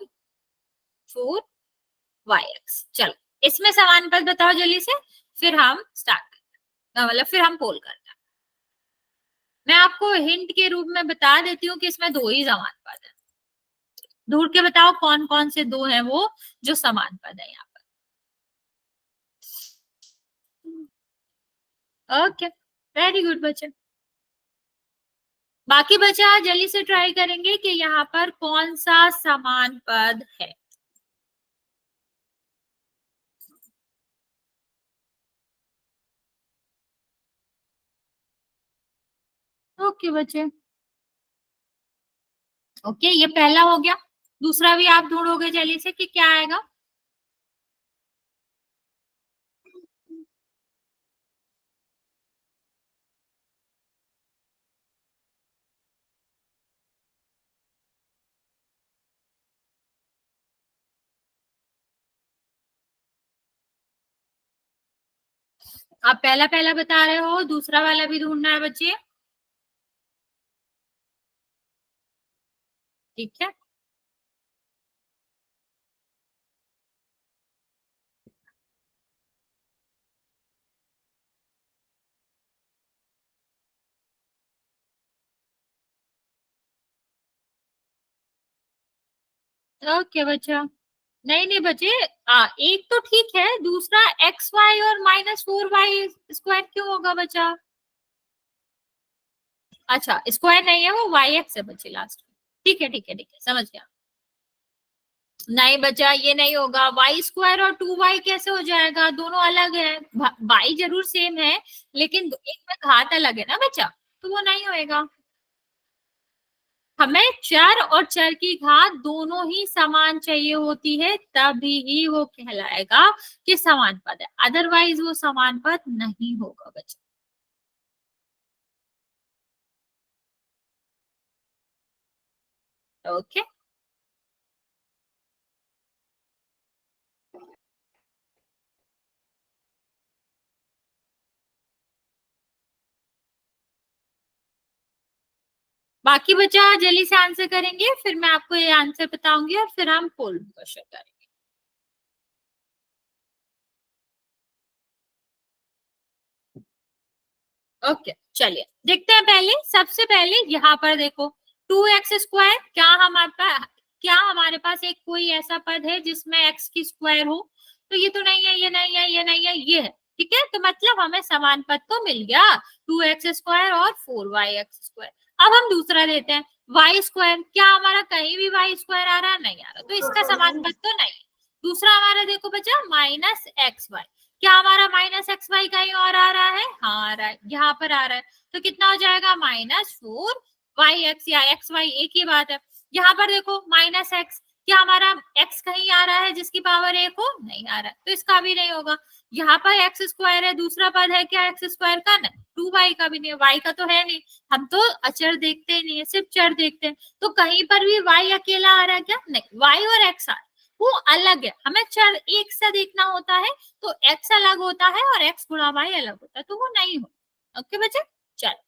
A: 4yx। चलो इसमें समान पद बताओ जल्दी से, फिर हम स्टार्ट करते हैं, मतलब फिर हम पोल करते हैं। मैं आपको हिंट के रूप में बता देती हूँ कि इसमें 2 ही समान पद है। ढूंढ के बताओ कौन कौन से 2 हैं वो जो समान पद है यहाँ पर। ओके, वेरी गुड बच्चे। बाकी बच्चा जल्दी से ट्राई करेंगे कि यहाँ पर कौन सा समान पद है। ओके बच्चे, ओके ये पहला हो गया। दूसरा भी आप ढूंढोगे जल्दी से कि क्या आएगा। आप पहला पहला बता रहे हो, दूसरा वाला भी ढूंढना है बच्चे। ठीक है, ओके बच्चा। नहीं नहीं बच्चे, एक तो ठीक है, दूसरा xy और -4y² क्यों होगा बच्चा? अच्छा स्क्वायर नहीं है, वो yx है बच्चे लास्ट में। ठीक है ठीक है ठीक है, समझ गया। नहीं बच्चा ये नहीं होगा, y² और 2y कैसे हो जाएगा? दोनों अलग है। y जरूर सेम है, लेकिन एक में घात अलग है ना बच्चा, तो वो नहीं होएगा। हमें चर और चर की घात दोनों ही समान चाहिए होती है, तभी ही वो कहलाएगा कि समान पद है, अदरवाइज वो समान पद नहीं होगा बच्चा। ओके, बाकी बच्चा जल्दी से आंसर करेंगे, फिर मैं आपको ये आंसर बताऊंगी और फिर हम पोल क्वेश्चन करेंगे। ओके चलिए देखते हैं। पहले सबसे पहले यहाँ पर देखो 2x², क्या हमारे पास एक कोई ऐसा पद है जिसमें x की स्क्वायर हो? तो ये तो नहीं है, ये नहीं है, ये नहीं है, ये है। ठीक है, तो मतलब हमें समान पद तो मिल गया, 2x² और 4yx²। अब हम दूसरा लेते हैं y²। क्या हमारा कहीं भी y² आ रहा है? नहीं आ रहा, तो इसका समान पद तो नहीं। दूसरा हमारा देखो बच्चा -xy। क्या हमारा -xy कहीं और आ रहा है? हाँ आ रहा है, यहाँ पर आ रहा है। तो कितना हो जाएगा? -4yx, या xy एक ही बात है। यहाँ पर देखो -x, क्या हमारा x कहीं आ रहा है जिसकी पावर 1 हो? नहीं आ रहा है, तो इसका भी नहीं होगा। यहाँ पर एक्स स्क्वायर है, दूसरा पद है क्या एक्स स्क्वायर का? नहीं। 2y का भी नहीं, y का तो है नहीं, हम तो अचर देखते ही नहीं है, सिर्फ चर देखते हैं। तो कहीं पर भी y अकेला आ रहा है क्या? नहीं, y और x आ रहा है, वो अलग है, हमें चर एक सा देखना होता है, तो x अलग होता है और x गुणा y अलग होता है, तो वो नहीं हो। ओके बच्चे, चलो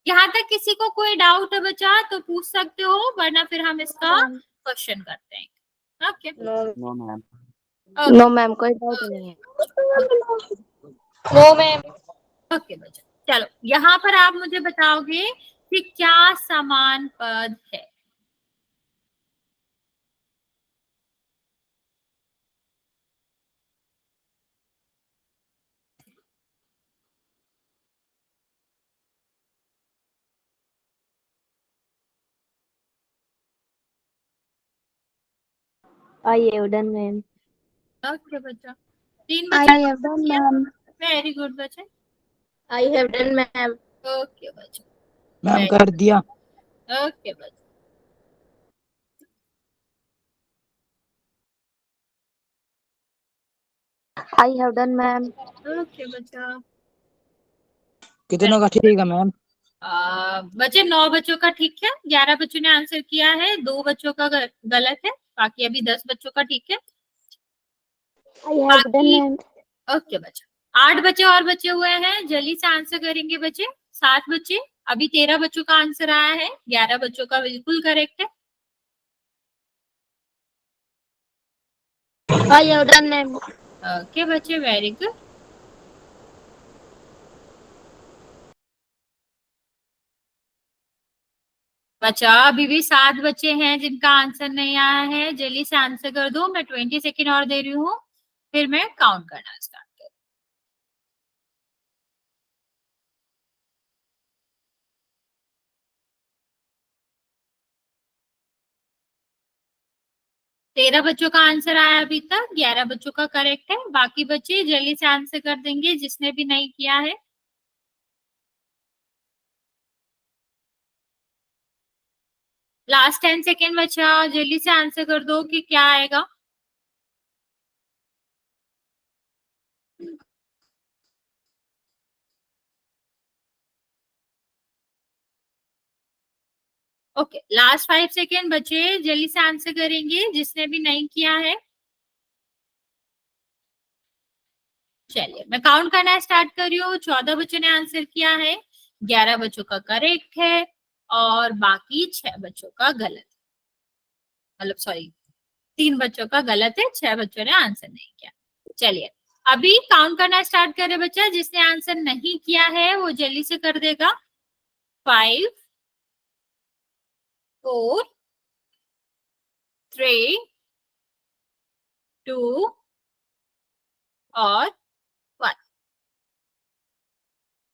A: यहाँ तक किसी को कोई डाउट है बच्चा तो पूछ सकते हो, वरना फिर हम इसका क्वेश्चन करते हैं। Okay
C: no ma'am.
B: No ma'am, कोई डाउट नहीं है।
D: No ma'am.
A: ओके बच्चा, चलो यहाँ पर आप मुझे बताओगे कि क्या समान पद है।
B: I have done ma'am.
A: Okay बच्चा, 3
B: आई
A: बच्चे
B: have done ma'am.
A: Very good बच्चे।
B: I have done ma'am.
A: Okay बच्चा,
C: मैम कर दिया।
A: ओके बच्चा,
B: I have done ma'am.
A: Okay बच्चा।
C: कितनों का ठीक है मैम?
A: बच्चे 9 बच्चों का ठीक है, 11 बच्चों ने आंसर किया है, 2 बच्चों का गलत है, बाकी अभी 10 बच्चों का ठीक है।
B: आई हैव डन
A: बाकी
B: मैम।
A: ओके बच्चा, 8 बच्चे और बचे हुए हैं, जल्दी से आंसर करेंगे बच्चे। 7 बच्चे, अभी 13 बच्चों का आंसर आया है, 11 बच्चों का बिल्कुल करेक्ट है।
B: I have done ma'am.
A: Okay बच्चे, वेरी गुड। बच्चा अभी भी 7 बच्चे हैं जिनका आंसर नहीं आया है, जल्दी से आंसर कर दो, मैं 20 सेकेंड और दे रही हूँ, फिर मैं काउंट करना स्टार्ट कर। 13 बच्चों का आंसर आया अभी तक, 11 बच्चों का करेक्ट है, बाकी बच्चे जल्दी से आंसर कर देंगे जिसने भी नहीं किया है। लास्ट 10 सेकेंड बचा, जल्दी से आंसर कर दो कि क्या आएगा। ओके, लास्ट 5 सेकेंड बचे, जल्दी से आंसर करेंगे जिसने भी नहीं किया है। चलिए मैं काउंट करना स्टार्ट कर रही हूँ। 14 बच्चों ने आंसर किया है, 11 बच्चों का करेक्ट है और बाकी 6 बच्चों का गलत है, मतलब सॉरी 3 बच्चों का गलत है, 6 बच्चों ने आंसर नहीं किया। चलिए अभी काउंट करना स्टार्ट करे बच्चा, जिसने आंसर नहीं किया है वो जल्दी से कर देगा। 5 4 3 2 और 1।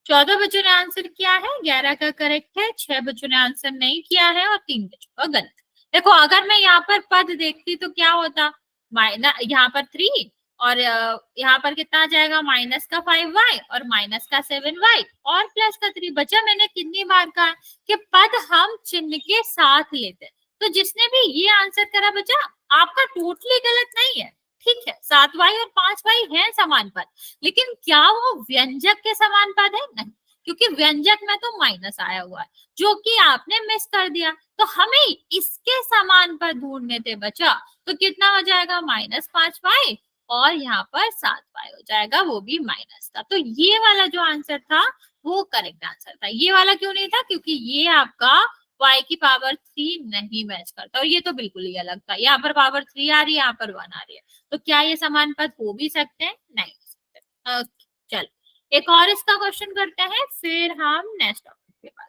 A: 14 बच्चों ने आंसर किया है, 11 का करेक्ट है, 6 बच्चों ने आंसर नहीं किया है और 3 बच्चों का गलत। देखो अगर मैं यहाँ पर पद देखती तो क्या होता, माइनस यहाँ पर 3 और यहाँ पर कितना आ जाएगा, माइनस का 5y और माइनस का 7y और प्लस का 3। बच्चा मैंने कितनी बार कहा कि पद हम चिन्ह के साथ लेते हैं, तो जिसने भी ये आंसर करा बच्चा आपका टोटली गलत नहीं है, ठीक है। 7y और 5y है समान पद, लेकिन क्या वो व्यंजक के समान पद है? नहीं, क्योंकि व्यंजक में तो माइनस आया हुआ है जो कि आपने मिस कर दिया, तो हमें इसके समान पद ढूंढने थे बच्चा। तो कितना हो जाएगा, -5y और यहाँ पर 7y हो जाएगा, वो भी माइनस का। तो ये वाला जो आंसर था वो करेक्ट आंसर था। ये वाला क्यों नहीं था, क्योंकि ये आपका y की पावर 3 नहीं मैच करता, और ये तो बिल्कुल ही अलग था। यहाँ पर पावर 3 आ रही है, यहाँ पर 1 आ रही है, तो क्या ये समान पद हो भी सकते हैं? नहीं हो सकते। चलो एक और इसका क्वेश्चन करते हैं, फिर हम नेक्स्ट टॉपिक के बाद,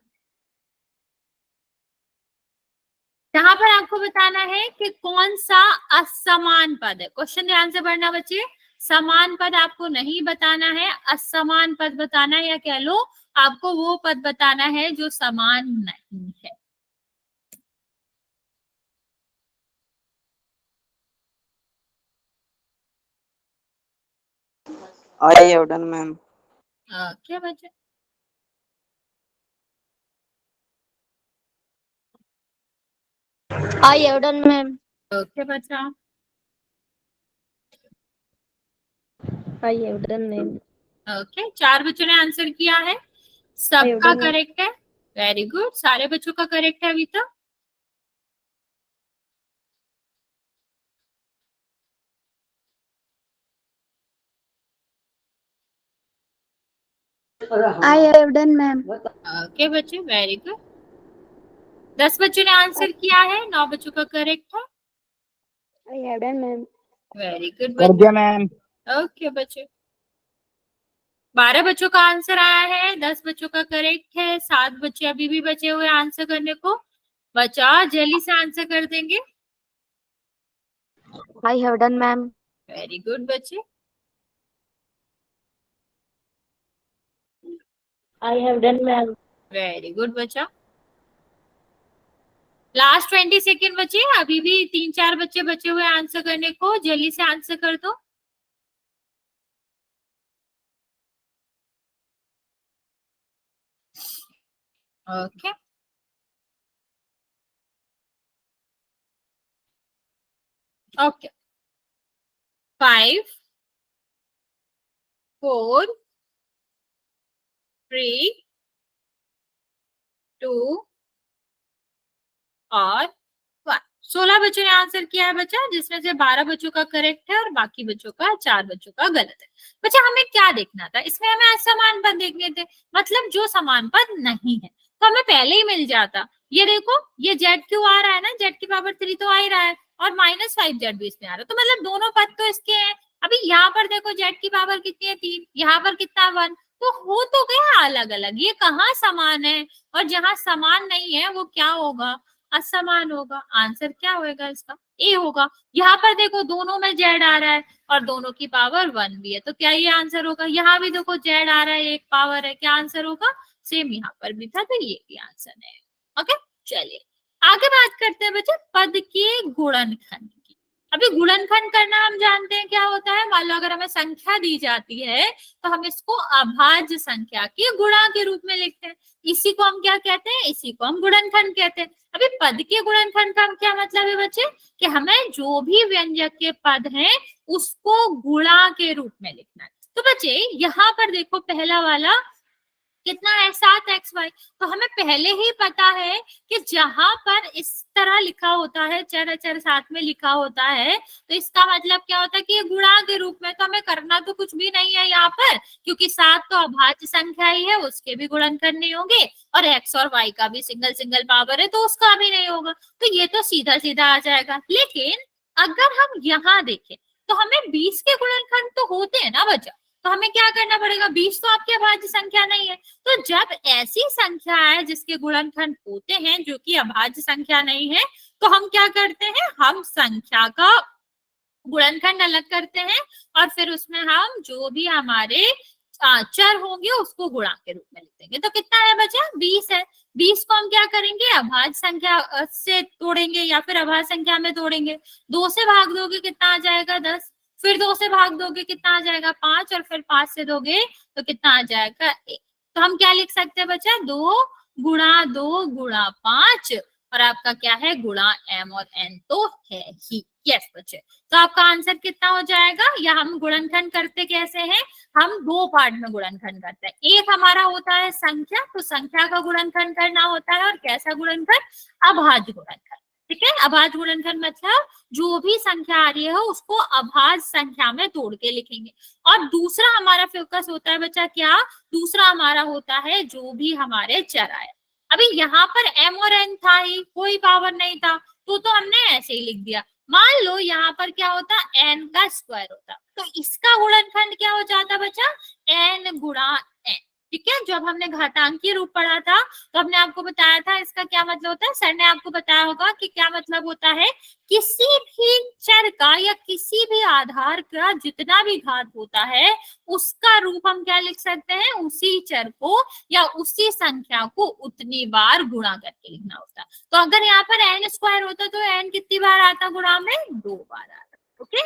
A: जहां पर आपको बताना है कि कौन सा असमान पद है। क्वेश्चन ध्यान से पढ़ना बच्चे, समान पद आपको नहीं बताना है, असमान पद बताना है, या कह लो आपको वो पद बताना है जो समान नहीं है।
C: I have done ma'am.
A: क्या बच्चे,
B: I have done ma'am.
A: Okay बच्चा,
B: I have done, ma'am.
A: Okay 4 बच्चों ने आंसर किया है, सबका
B: I have done, ma'am.
A: Correct है। वेरी गुड, सारे बच्चों का करेक्ट है अभी तक।
B: I have done, ma'am.
A: Okay बच्चे, वेरी गुड। 10 बच्चों ने आंसर किया है, 9 बच्चों का करेक्ट है।
B: I have done, ma'am.
A: Very good
C: कर
A: बच्चे,
C: दिया मैम।
A: ओके बच्चे। 12 बच्चों का आंसर आया है, 10 बच्चों का करेक्ट है, 7 बच्चे अभी भी बचे हुए आंसर करने को। बच्चा जल्दी से आंसर कर देंगे।
B: I have done, ma'am.
A: Very good बच्चे,
B: I have done, ma'am.
A: Very good बच्चा। लास्ट 20 सेकेंड बचे, अभी भी 3-4 बच्चे बचे हुए आंसर करने को, जल्दी से आंसर कर दो। Okay, okay. 5, 4, 3, 2 और 1। 16 बच्चों ने आंसर किया है बच्चा, जिसमें से 12 बच्चों का करेक्ट है और बाकी बच्चों का 4 बच्चों का गलत है। बच्चा हमें क्या देखना था, इसमें हमें असमान पद देखने थे, मतलब जो समान पद नहीं है, तो हमें पहले ही मिल जाता। ये देखो, ये जेड क्यू आ रहा है ना, जेड की पावर 3 तो आ ही रहा है, और -5 जेड भी इसमें आ रहा है, तो मतलब दोनों पद तो इसके हैं। अभी यहाँ पर देखो, जेड की पावर कितनी है 3, यहाँ पर कितना 1, तो हो तो गया अलग अलग, ये कहाँ समान है, और जहाँ समान नहीं है वो क्या होगा, असमान होगा। आंसर क्या होगा इसका, ए होगा। यहाँ पर देखो दोनों में जेड आ रहा है और दोनों की पावर 1 भी है, तो क्या ये आंसर होगा। यहाँ भी देखो जेड आ रहा है, एक पावर है, क्या आंसर होगा, सेम यहाँ पर भी था, तो ये भी आंसर है। ओके, चलिए आगे बात करते हैं बच्चे पद के गुणनखंड की। अभी गुणनखंड करना हम जानते हैं क्या होता है। मान लो अगर हमें संख्या दी जाती है तो हम इसको अभाज्य संख्या के गुणा के रूप में लिखते हैं, इसी को हम क्या कहते हैं, इसी को हम गुणनखंड कहते हैं। अभी पद के गुणनखंड का क्या मतलब है बच्चे, कि हमें जो भी व्यंजक के पद हैं उसको गुणा के रूप में लिखना है। तो बच्चे यहाँ पर देखो, पहला वाला कितना है 7xy, तो हमें पहले ही पता है कि जहां पर इस तरह लिखा होता है, चर अचर साथ में लिखा होता है, तो इसका मतलब क्या होता है कि ये गुणा के रूप में, तो हमें करना तो कुछ भी नहीं है यहाँ पर, क्योंकि 7 तो अभाज्य संख्या ही है, उसके भी गुणनखंड नहीं होंगे, और x और y का भी सिंगल सिंगल पावर है तो उसका भी नहीं होगा, तो ये तो सीधा सीधा आ जाएगा। लेकिन अगर हम यहाँ देखें तो हमें 20 के गुणनखंड तो होते हैं ना बच्चा, तो हमें क्या करना पड़ेगा, 20 तो आपकी अभाज्य संख्या नहीं है, तो जब ऐसी संख्या है जिसके गुणनखंड होते हैं जो कि अभाज्य संख्या नहीं है, तो हम क्या करते हैं, हम संख्या का गुणनखंड अलग करते हैं और फिर उसमें हम जो भी हमारे चर होंगे उसको गुणा के रूप में लिख देंगे। तो कितना है बचा, 20 है। 20 को हम क्या करेंगे, अभाज्य संख्या से तोड़ेंगे या फिर अभाज्य संख्या में तोड़ेंगे। 2 से भाग दोगे कितना आ जाएगा, 10, फिर 2 से भाग दोगे कितना आ जाएगा, 5, और फिर 5 से दोगे तो कितना आ जाएगा, 1। तो हम क्या लिख सकते हैं बच्चा, 2 गुणा 2 गुणा 5, और आपका क्या है, गुणा m और n तो है ही। यस बच्चे, तो आपका आंसर कितना हो जाएगा, या हम गुणनखंड करते कैसे हैं, हम 2 पार्ट में गुणनखंड करते हैं। एक हमारा होता है संख्या, तो संख्या का गुणनखंड करना होता है, और कैसा गुणनखंड, अभाज्य गुणनखंड। ठीक है, अभाज्य गुणनखंड मतलब जो भी संख्या आ रही है उसको अभाज्य संख्या में तोड़ के लिखेंगे। और दूसरा हमारा फोकस होता है बच्चा क्या, दूसरा हमारा होता है जो भी हमारे चर आए। अभी यहाँ पर m और n था ही, कोई पावर नहीं था, तो हमने ऐसे ही लिख दिया। मान लो यहाँ पर क्या होता, n का स्क्वायर होता, तो इसका गुणनखंड क्या हो जाता बच्चा, n गुणा n। ठीक है, जब हमने घातांकीय रूप पढ़ा था तो हमने आपको बताया था इसका क्या मतलब होता है, सर ने आपको बताया होगा कि क्या मतलब होता है, किसी भी चर का या किसी भी आधार का जितना भी घात होता है उसका रूप हम क्या लिख सकते हैं, उसी चर को या उसी संख्या को उतनी बार गुणा करके लिखना होता है। तो अगर यहाँ पर n स्क्वायर होता तो n कितनी बार आता गुणा में, 2 बार आता। ओके,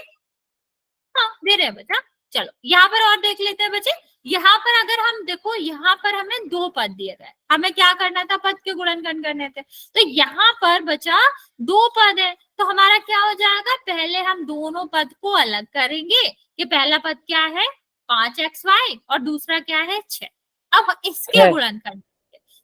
A: हाँ दे रहे हैं बच्चा। चलो यहाँ पर और देख लेते हैं बच्चे, यहाँ पर अगर हम देखो, यहाँ पर हमें 2 पद दिए गए, हमें क्या करना था, पद के गुणनखंड करने थे, तो यहाँ पर बचा 2 पद है, तो हमारा क्या हो जाएगा, पहले हम दोनों पद को अलग करेंगे कि पहला पद क्या है 5xy और दूसरा क्या है 6। अब इसके गुणनखंड,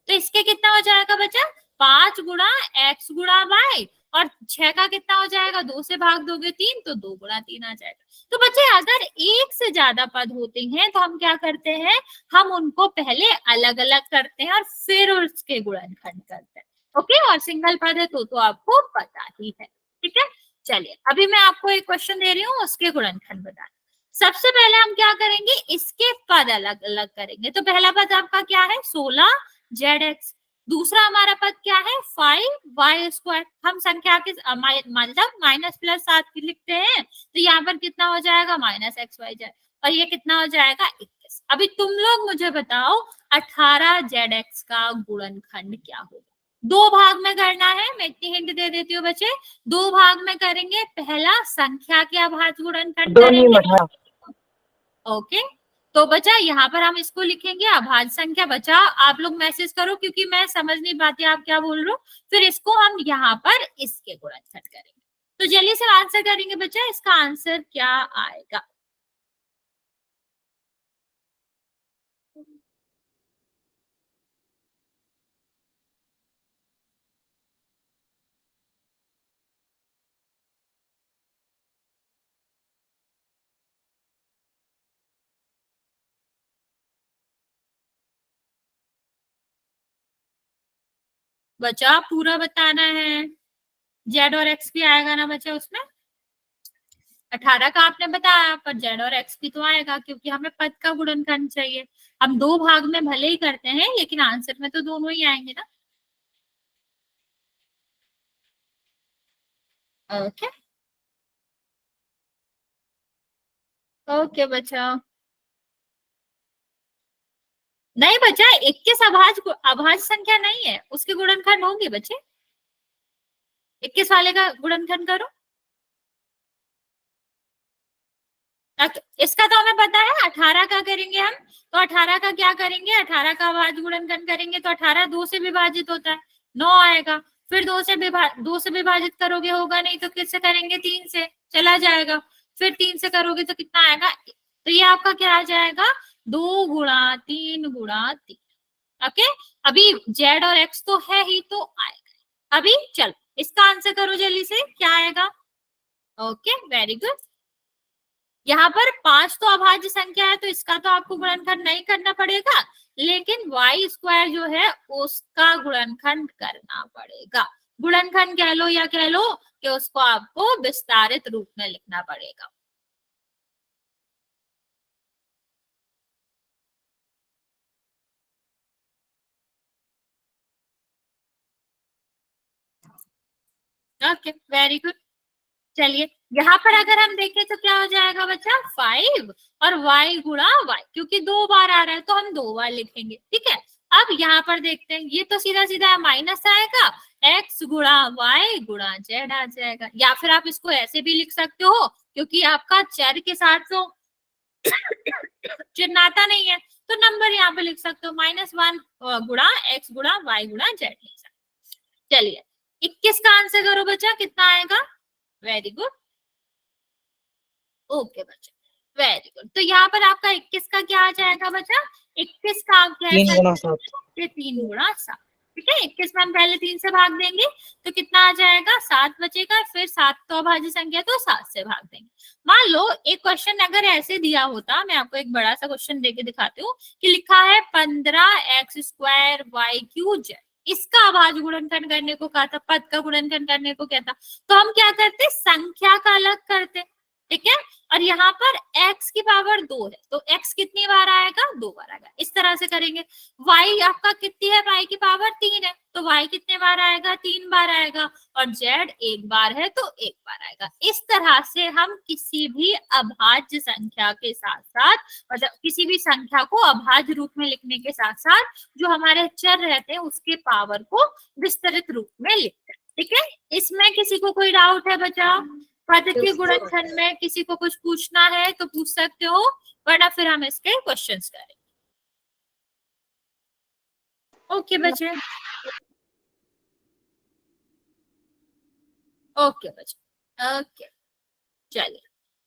A: तो इसके कितना हो जाएगा बच्चा 5 गुणा x गुणा y, और 6 का कितना हो जाएगा 2 से भाग दोगे 3, तो 2 गुणा 3 आ जाएगा। तो बच्चे अगर एक से ज्यादा पद होते हैं तो हम क्या करते हैं, हम उनको पहले अलग अलग करते हैं और फिर उसके गुणनखंड करते हैं। ओके, और सिंगल पद है तो आपको पता ही है। ठीक है, चलिए अभी मैं आपको एक क्वेश्चन दे रही हूँ, उसके गुणनखंड बताना। सबसे पहले हम क्या करेंगे, इसके पद अलग अलग करेंगे। तो पहला पद आपका क्या है 16 zx, दूसरा हमारा पद क्या है 5y²। हम संख्या के मतलब माइनस प्लस 7 लिखते हैं, तो यहाँ पर कितना हो जाएगा -xyz, और ये कितना हो जाएगा 21। अभी तुम लोग मुझे बताओ 18zx का गुणनखंड क्या होगा। दो भाग में करना है, मैं इतनी हिंट दे देती हूँ बच्चे, दो भाग में करेंगे। पहला संख्या के अभाज्य गुणनखंड करेंगे। ओके, तो बचा यहाँ पर हम इसको लिखेंगे अभाज्य संख्या। बचा आप लोग मैसेज करो क्योंकि मैं समझ नहीं पाती आप क्या बोल रहे हो। फिर इसको हम यहाँ पर इसके गुणनखंड करेंगे। तो जल्दी से आंसर करेंगे बच्चा, इसका आंसर क्या आएगा। बचा पूरा बताना है, जेड और एक्स भी आएगा ना बच्चा उसमें। 18 का आपने बताया, पर जेड और एक्स भी तो आएगा क्योंकि हमें पद का गुणनखंड चाहिए। हम दो भाग में भले ही करते हैं लेकिन आंसर में तो दोनों ही आएंगे ना। ओके ओके बच्चा, नहीं बच्चा 21 अभाज्य संख्या नहीं है, उसके गुणनखंड होंगे बच्चे। 21 वाले का गुणनखंड करो। इसका तो हमें पता है 18 का करेंगे हम, तो 18 का क्या करेंगे, 18 का अभाज्य गुणनखंड करेंगे तो 18 2 से विभाजित होता है 9 आएगा। फिर 2 से विभाजित करोगे होगा नहीं, तो किससे करेंगे 3 से, चला जाएगा। फिर 3 से करोगे तो कितना आएगा, तो ये आपका क्या आ जाएगा 2 गुणा 3 गुणा 3। ओके, अभी जेड और एक्स तो है ही तो आएगा। अभी चलो इसका आंसर करो जल्दी से, क्या आएगा। Okay very good. यहाँ पर 5 तो अभाज्य संख्या है तो इसका तो आपको गुणनखंड नहीं करना पड़ेगा, लेकिन y² जो है उसका गुणनखंड करना पड़ेगा। गुणनखंड कह लो या कह लो कि उसको आपको विस्तारित रूप में लिखना पड़ेगा। Okay very good. चलिए यहाँ पर अगर हम देखें तो क्या हो जाएगा बच्चा 5 और y गुणा y, क्योंकि 2 बार आ रहा है तो हम 2 बार लिखेंगे। ठीक है, अब यहाँ पर देखते हैं, ये तो सीधा सीधा माइनस आएगा, x गुणा y गुणा z आ जाएगा। या फिर आप इसको ऐसे भी लिख सकते हो, क्योंकि आपका चर के साथ तो चिन्हाता नहीं है, तो नंबर यहाँ पे लिख सकते हो -1 गुणा x गुणा y गुणा z लिख सकते। चलिए 21 का आंसर करो बच्चा, कितना आएगा। वेरी गुड, ओके बच्चा वेरी गुड। तो यहाँ पर आपका 21 का क्या आ जाएगा बच्चा, 21 का आप कह
C: 3 गुणा
A: सकते
C: 7।
A: हो 3 गुणा 7। ठीक है, 21 में हम पहले 3 से भाग देंगे तो कितना आ जाएगा 7 बचेगा, फिर 7 तो अभाज्य संख्या तो 7 से भाग देंगे। मान लो एक क्वेश्चन अगर ऐसे दिया होता, मैं आपको एक बड़ा सा क्वेश्चन देके दिखाती हूँ कि लिखा है 15x² y³ इसका अभाज्य गुणनखंड करने को कहा था, पद का गुणनखंड करने को क्या था, तो हम क्या करते संख्या का अलग करते। ठीक है, और यहाँ पर x की पावर 2 है तो x कितनी बार आएगा 2 बार आएगा, इस तरह से करेंगे। y आपका कितनी है, y की पावर 3 है तो y कितने बार आएगा 3 बार आएगा, और z 1 बार है तो 1 बार आएगा। इस तरह से हम किसी भी अभाज्य संख्या के साथ साथ, मतलब किसी भी संख्या को अभाज्य रूप में लिखने के साथ साथ जो हमारे चर रहते हैं उसके पावर को विस्तृत रूप में लिखते हैं। ठीक है, इसमें किसी को कोई डाउट है बच्चा, पद के गुणनखंड में किसी को कुछ पूछना है तो पूछ सकते हो, वरना फिर हम इसके क्वेश्चंस करें। ओके बच्चे, ओके बच्चों, ओके चलिए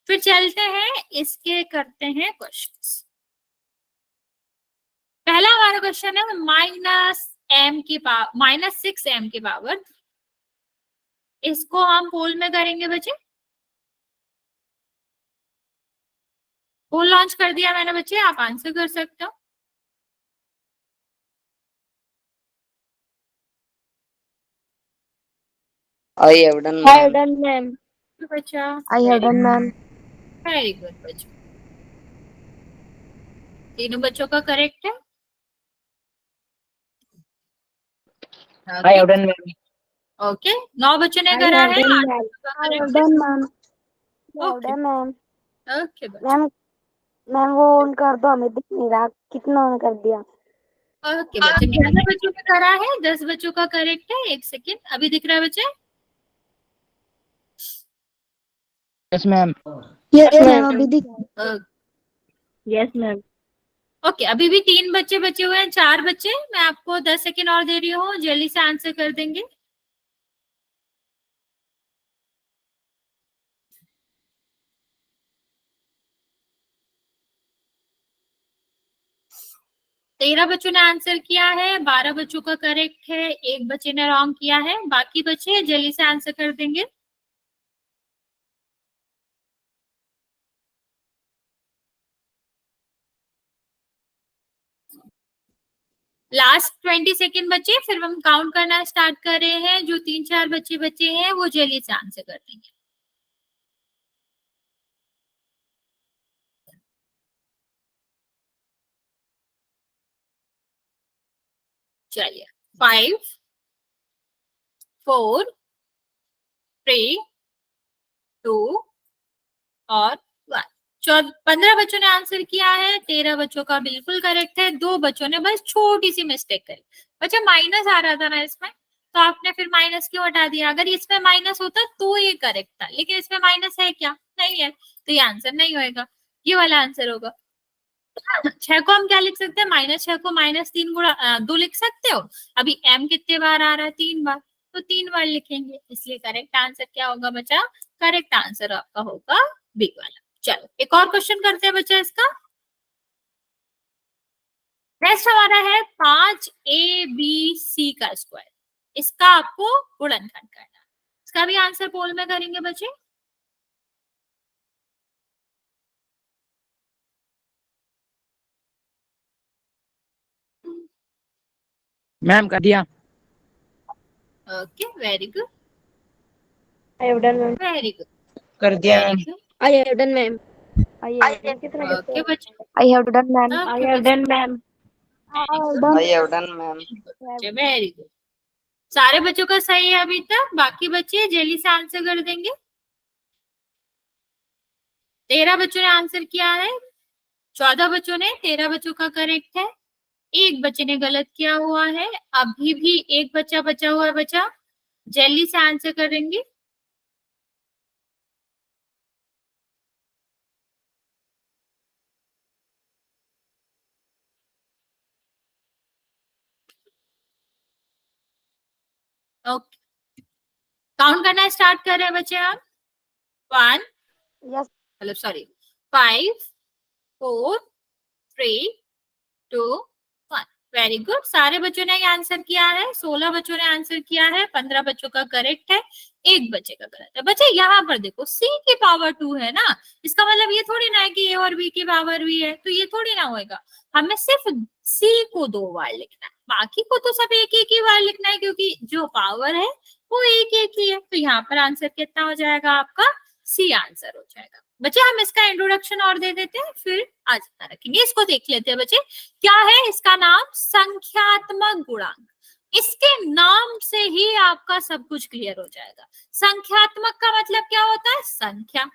A: फिर चलते हैं, इसके करते हैं क्वेश्चंस। पहला हमारा क्वेश्चन है -6m की पावर, इसको हम पोल में करेंगे बच्चे। पोल लॉन्च कर दिया मैंने बच्चे, आप आंसर कर सकते हो।
C: I have done,
B: I have
C: ma'am.
B: done, ma'am.
A: बच्चा
B: I have done, ma'am.
A: Very good बच्चों, तीनों बच्चों का करेक्ट है।
C: I have done, ma'am.
A: Okay 9 बच्चों ने
B: I
A: करा
B: have
A: है,
B: done,
A: 8
B: ma'am.
A: बच्चों का
B: I have
A: करेक्ट है।
B: done, ma'am. I have
A: okay
B: done, ma'am.
A: Okay बच्चों,
B: मैम मैम वो ऑन कर दो, हमें दिख नहीं रहा कितना ऑन कर दिया।
A: ओके बच्चे 11 बच्चों ने करा है, 10 बच्चों का करेक्ट है। एक सेकेंड, अभी दिख रहा है बच्चे?
C: Yes, ma'am.
B: Yes, ma'am. अभी दिख। Yes, ma'am.
A: ओके अभी भी 3 बच्चे बचे हुए हैं, 4 बच्चे, मैं आपको 10 सेकेंड और दे रही हूँ, जल्दी से आंसर कर देंगे। तेरह बच्चों ने आंसर किया है, 12 बच्चों का करेक्ट है, एक बच्चे ने रॉन्ग किया है, बाकी बच्चे जल्दी से आंसर कर देंगे। लास्ट 20 सेकेंड बचे, फिर हम काउंट करना स्टार्ट कर रहे हैं। जो 3-4 बच्चे बचे हैं वो जल्दी से आंसर कर देंगे। चलिए 5 4 3 2 और 1। 15 बच्चों ने आंसर किया है, 13 बच्चों का बिल्कुल करेक्ट है, 2 बच्चों ने बस छोटी सी मिस्टेक करी। बच्चा माइनस आ रहा था ना इसमें, तो आपने फिर माइनस क्यों हटा दिया? अगर इसमें माइनस होता तो ये करेक्ट था, लेकिन इसमें माइनस है क्या? नहीं है, तो ये आंसर नहीं होएगा, ये वाला आंसर होगा। 6 को हम क्या लिख सकते हैं? -6 को -3 लिख सकते हो। अभी m कितने बार आ रहा है? 3 बार, तो 3 बार लिखेंगे, इसलिए करेक्ट आंसर क्या होगा बच्चा? करेक्ट आंसर आपका होगा बी वाला। चलो एक और क्वेश्चन करते हैं बच्चा इसका। नेक्स्ट हमारा है 5abc का स्क्वायर, इसका आपको गुणनखंड करना है। इसका भी आंसर पोल में करेंगे बच्चे।
C: मैम कर दिया।
A: Okay very good,
B: I have done, ma'am.
A: Very good,
C: कर दिया ma'am.
A: Very good.
B: I have done, ma'am. I have done. कितना
A: ओके बच्चे,
B: I have done, ma'am. I
A: Okay,
B: have done, ma'am. I have done.
C: I have done, ma'am.
A: Very good, सारे बच्चों का सही है अभी तक, बाकी बच्चे जल्दी से आंसर कर देंगे। 13 बच्चों ने आंसर किया है, 14 बच्चों ने, 13 बच्चों का करेक्ट है, एक बच्चे ने गलत किया हुआ है, अभी भी एक बच्चा बचा हुआ है। बच्चा जल्दी से आंसर करेंगे। ओके काउंट करना स्टार्ट कर रहे हैं बच्चे हम। 1
B: Yes.
A: मतलब सॉरी 5 4 3 2 1। वेरी गुड, सारे बच्चों ने आंसर किया है, 16 बच्चों ने आंसर किया है, 15 बच्चों का करेक्ट है, एक बच्चे का गलत है। बच्चे यहाँ पर देखो c की पावर 2 है ना, इसका मतलब ये थोड़ी ना है कि a और b की पावर भी है, तो ये थोड़ी ना होएगा। हमें सिर्फ c को 2 बार लिखना है, बाकी को तो सब एक ही बार लिखना है, क्योंकि जो पावर है वो एक ही है। तो यहाँ पर आंसर कितना हो जाएगा आपका? सी आंसर हो जाएगा। बच्चे हम इसका इंट्रोडक्शन और दे देते हैं, फिर आज रखेंगे। इसको देख लेते हैं बच्चे, क्या है इसका नाम? संख्यात्मक गुणांक। इसके नाम से ही आपका सब कुछ क्लियर हो जाएगा। संख्यात्मक का मतलब क्या होता है? संख्या।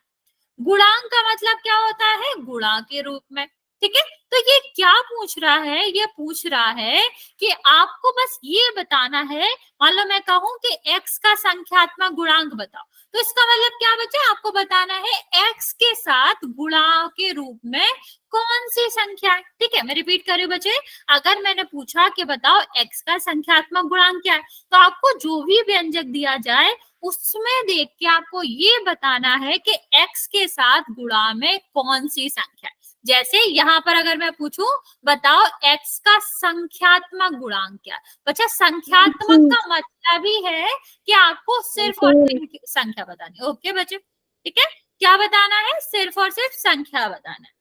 A: गुणांक का मतलब क्या होता है? गुणा के रूप में। ठीक है, तो ये क्या पूछ रहा है? ये पूछ रहा है कि आपको बस ये बताना है, मान लो मैं कहूं कि x का संख्यात्मक गुणांक बताओ, तो इसका मतलब क्या बच्चा, आपको बताना है x के साथ गुणा के रूप में कौन सी संख्या है। ठीक है, मैं रिपीट कर रही हूँ बच्चे, अगर मैंने पूछा कि बताओ x का संख्यात्मक गुणांक क्या है, तो आपको जो भी व्यंजक दिया जाए उसमें देख के आपको ये बताना है कि x के साथ गुणा में कौन सी संख्या है। जैसे यहाँ पर अगर मैं पूछूं बताओ x का संख्यात्मक गुणांक क्या है, बच्चा संख्यात्मक का मतलब ही है कि आपको सिर्फ और सिर्फ संख्या बतानी है। ओके बच्चे, ठीक है, क्या बताना है, सिर्फ और सिर्फ संख्या बताना है।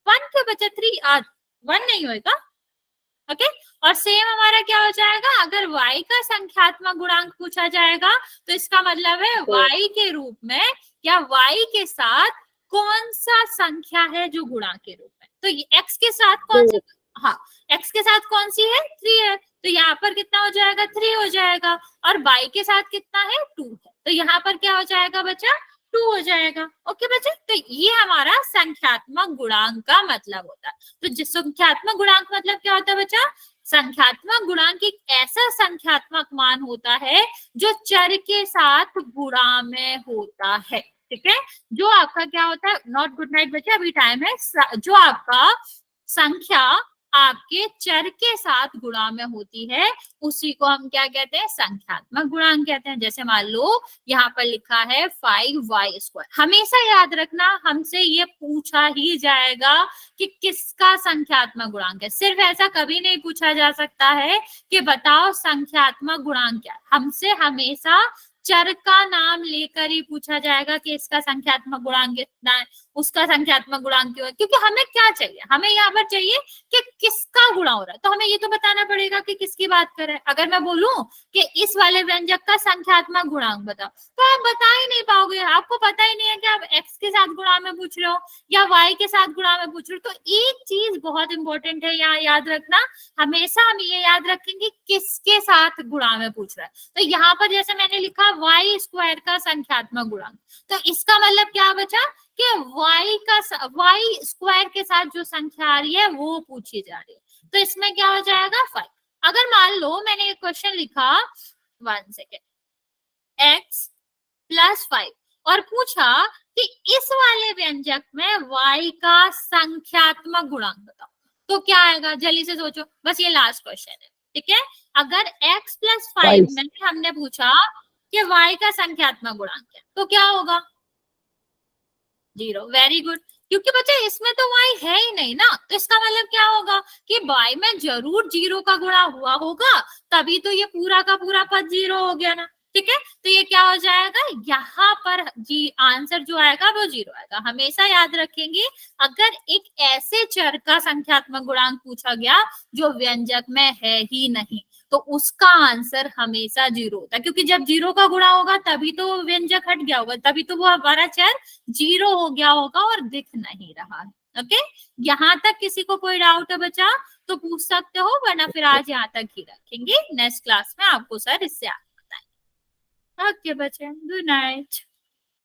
A: 1 के बच्चे 3 1 नहीं होगा। ओके, और सेम हमारा क्या हो जाएगा, अगर y का संख्यात्मक गुणांक पूछा जाएगा तो इसका मतलब है y के रूप में या y के साथ कौन सा संख्या है जो गुणा के रूप में। तो ये x के साथ कौन सी, हाँ x के साथ कौन सी है, 3 है, तो यहाँ पर कितना हो जाएगा, 3 हो जाएगा, और y के साथ कितना है, 2 है, तो यहाँ पर क्या हो जाएगा बच्चा, 2 हो जाएगा। ओके बच्चे, तो ये हमारा संख्यात्मक गुणांक का मतलब होता है। तो संख्यात्मक गुणांक मतलब क्या होता है बच्चा, संख्यात्मक गुणांक एक ऐसा संख्यात्मक मान होता है जो चर के साथ गुणा में होता है। ठीक है, जो आपका क्या होता है, नॉट गुड नाइट बच्चे, अभी टाइम है, जो आपका संख्या आपके चर के साथ गुणा में होती है उसी को हम क्या कहते हैं, संख्यात्मक गुणांक कहते हैं। जैसे मान लो यहाँ पर लिखा है 5y²। हमेशा याद रखना, हमसे ये पूछा ही जाएगा कि किसका संख्यात्मक गुणांक है, सिर्फ ऐसा कभी नहीं पूछा जा सकता है कि बताओ संख्यात्मक गुणांक क्या। हमसे हमेशा चर का नाम लेकर ही पूछा जाएगा कि इसका संख्यात्मक गुणांक कितना है, उसका संख्यात्मक गुणांक क्यों है, क्योंकि हमें क्या चाहिए, हमें यहाँ पर चाहिए कि किसका गुणा हो रहा है, तो हमें ये तो बताना पड़ेगा कि किसकी बात करें। अगर मैं बोलूं कि इस वाले व्यंजक का संख्यात्मक गुणांक बताओ, तो आप बता ही नहीं पाओगे, आपको पता ही नहीं है कि आप x के साथ गुणा में पूछ रहे हो या y के साथ गुणा में पूछ रहे हो। तो एक चीज बहुत इंपॉर्टेंट है यहाँ याद रखना, हमेशा हम ये याद रखेंगे किसके साथ गुणा में पूछ रहा है। तो यहाँ पर जैसे मैंने लिखा y² का संख्यात्मक गुणांक, तो इसका मतलब क्या बचा कि y² के साथ जो संख्या आ रही है वो पूछी जा रही है, तो इसमें क्या हो जाएगा 5। अगर मान लो मैंने एक क्वेश्चन लिखा 1 सेकेंड x+5 और पूछा कि इस वाले व्यंजक में y का संख्यात्मक गुणांक बताओ, तो क्या आएगा, जल्दी से सोचो, बस ये लास्ट क्वेश्चन है। ठीक है, अगर x+5 में हमने पूछा कि y का संख्यात्मक गुणांक है तो क्या होगा, 0। वेरी गुड, क्योंकि बच्चे इसमें तो y है ही नहीं ना, तो इसका मतलब क्या होगा कि y में जरूर 0 का गुणा हुआ होगा, तभी तो ये पूरा का पूरा पद 0 हो गया ना। ठीक है, तो ये क्या हो जाएगा, यहाँ पर जी आंसर जो आएगा वो 0 आएगा। हमेशा याद रखेंगे, अगर एक ऐसे चर का संख्यात्मक गुणांक पूछा गया जो व्यंजक में है ही नहीं, तो उसका आंसर हमेशा 0 होता है, क्योंकि जब 0 का गुणा होगा तभी तो व्यंजक हट गया होगा, तभी तो वो हमारा चर 0 हो गया होगा और दिख नहीं रहा है। ओके, यहाँ तक किसी को कोई डाउट है बच्चा तो पूछ सकते हो, वरना फिर आज यहाँ तक ही रखेंगे, नेक्स्ट क्लास में आपको सर इससे आगे बताएंगे। ओके बच्चे, गुड नाइट।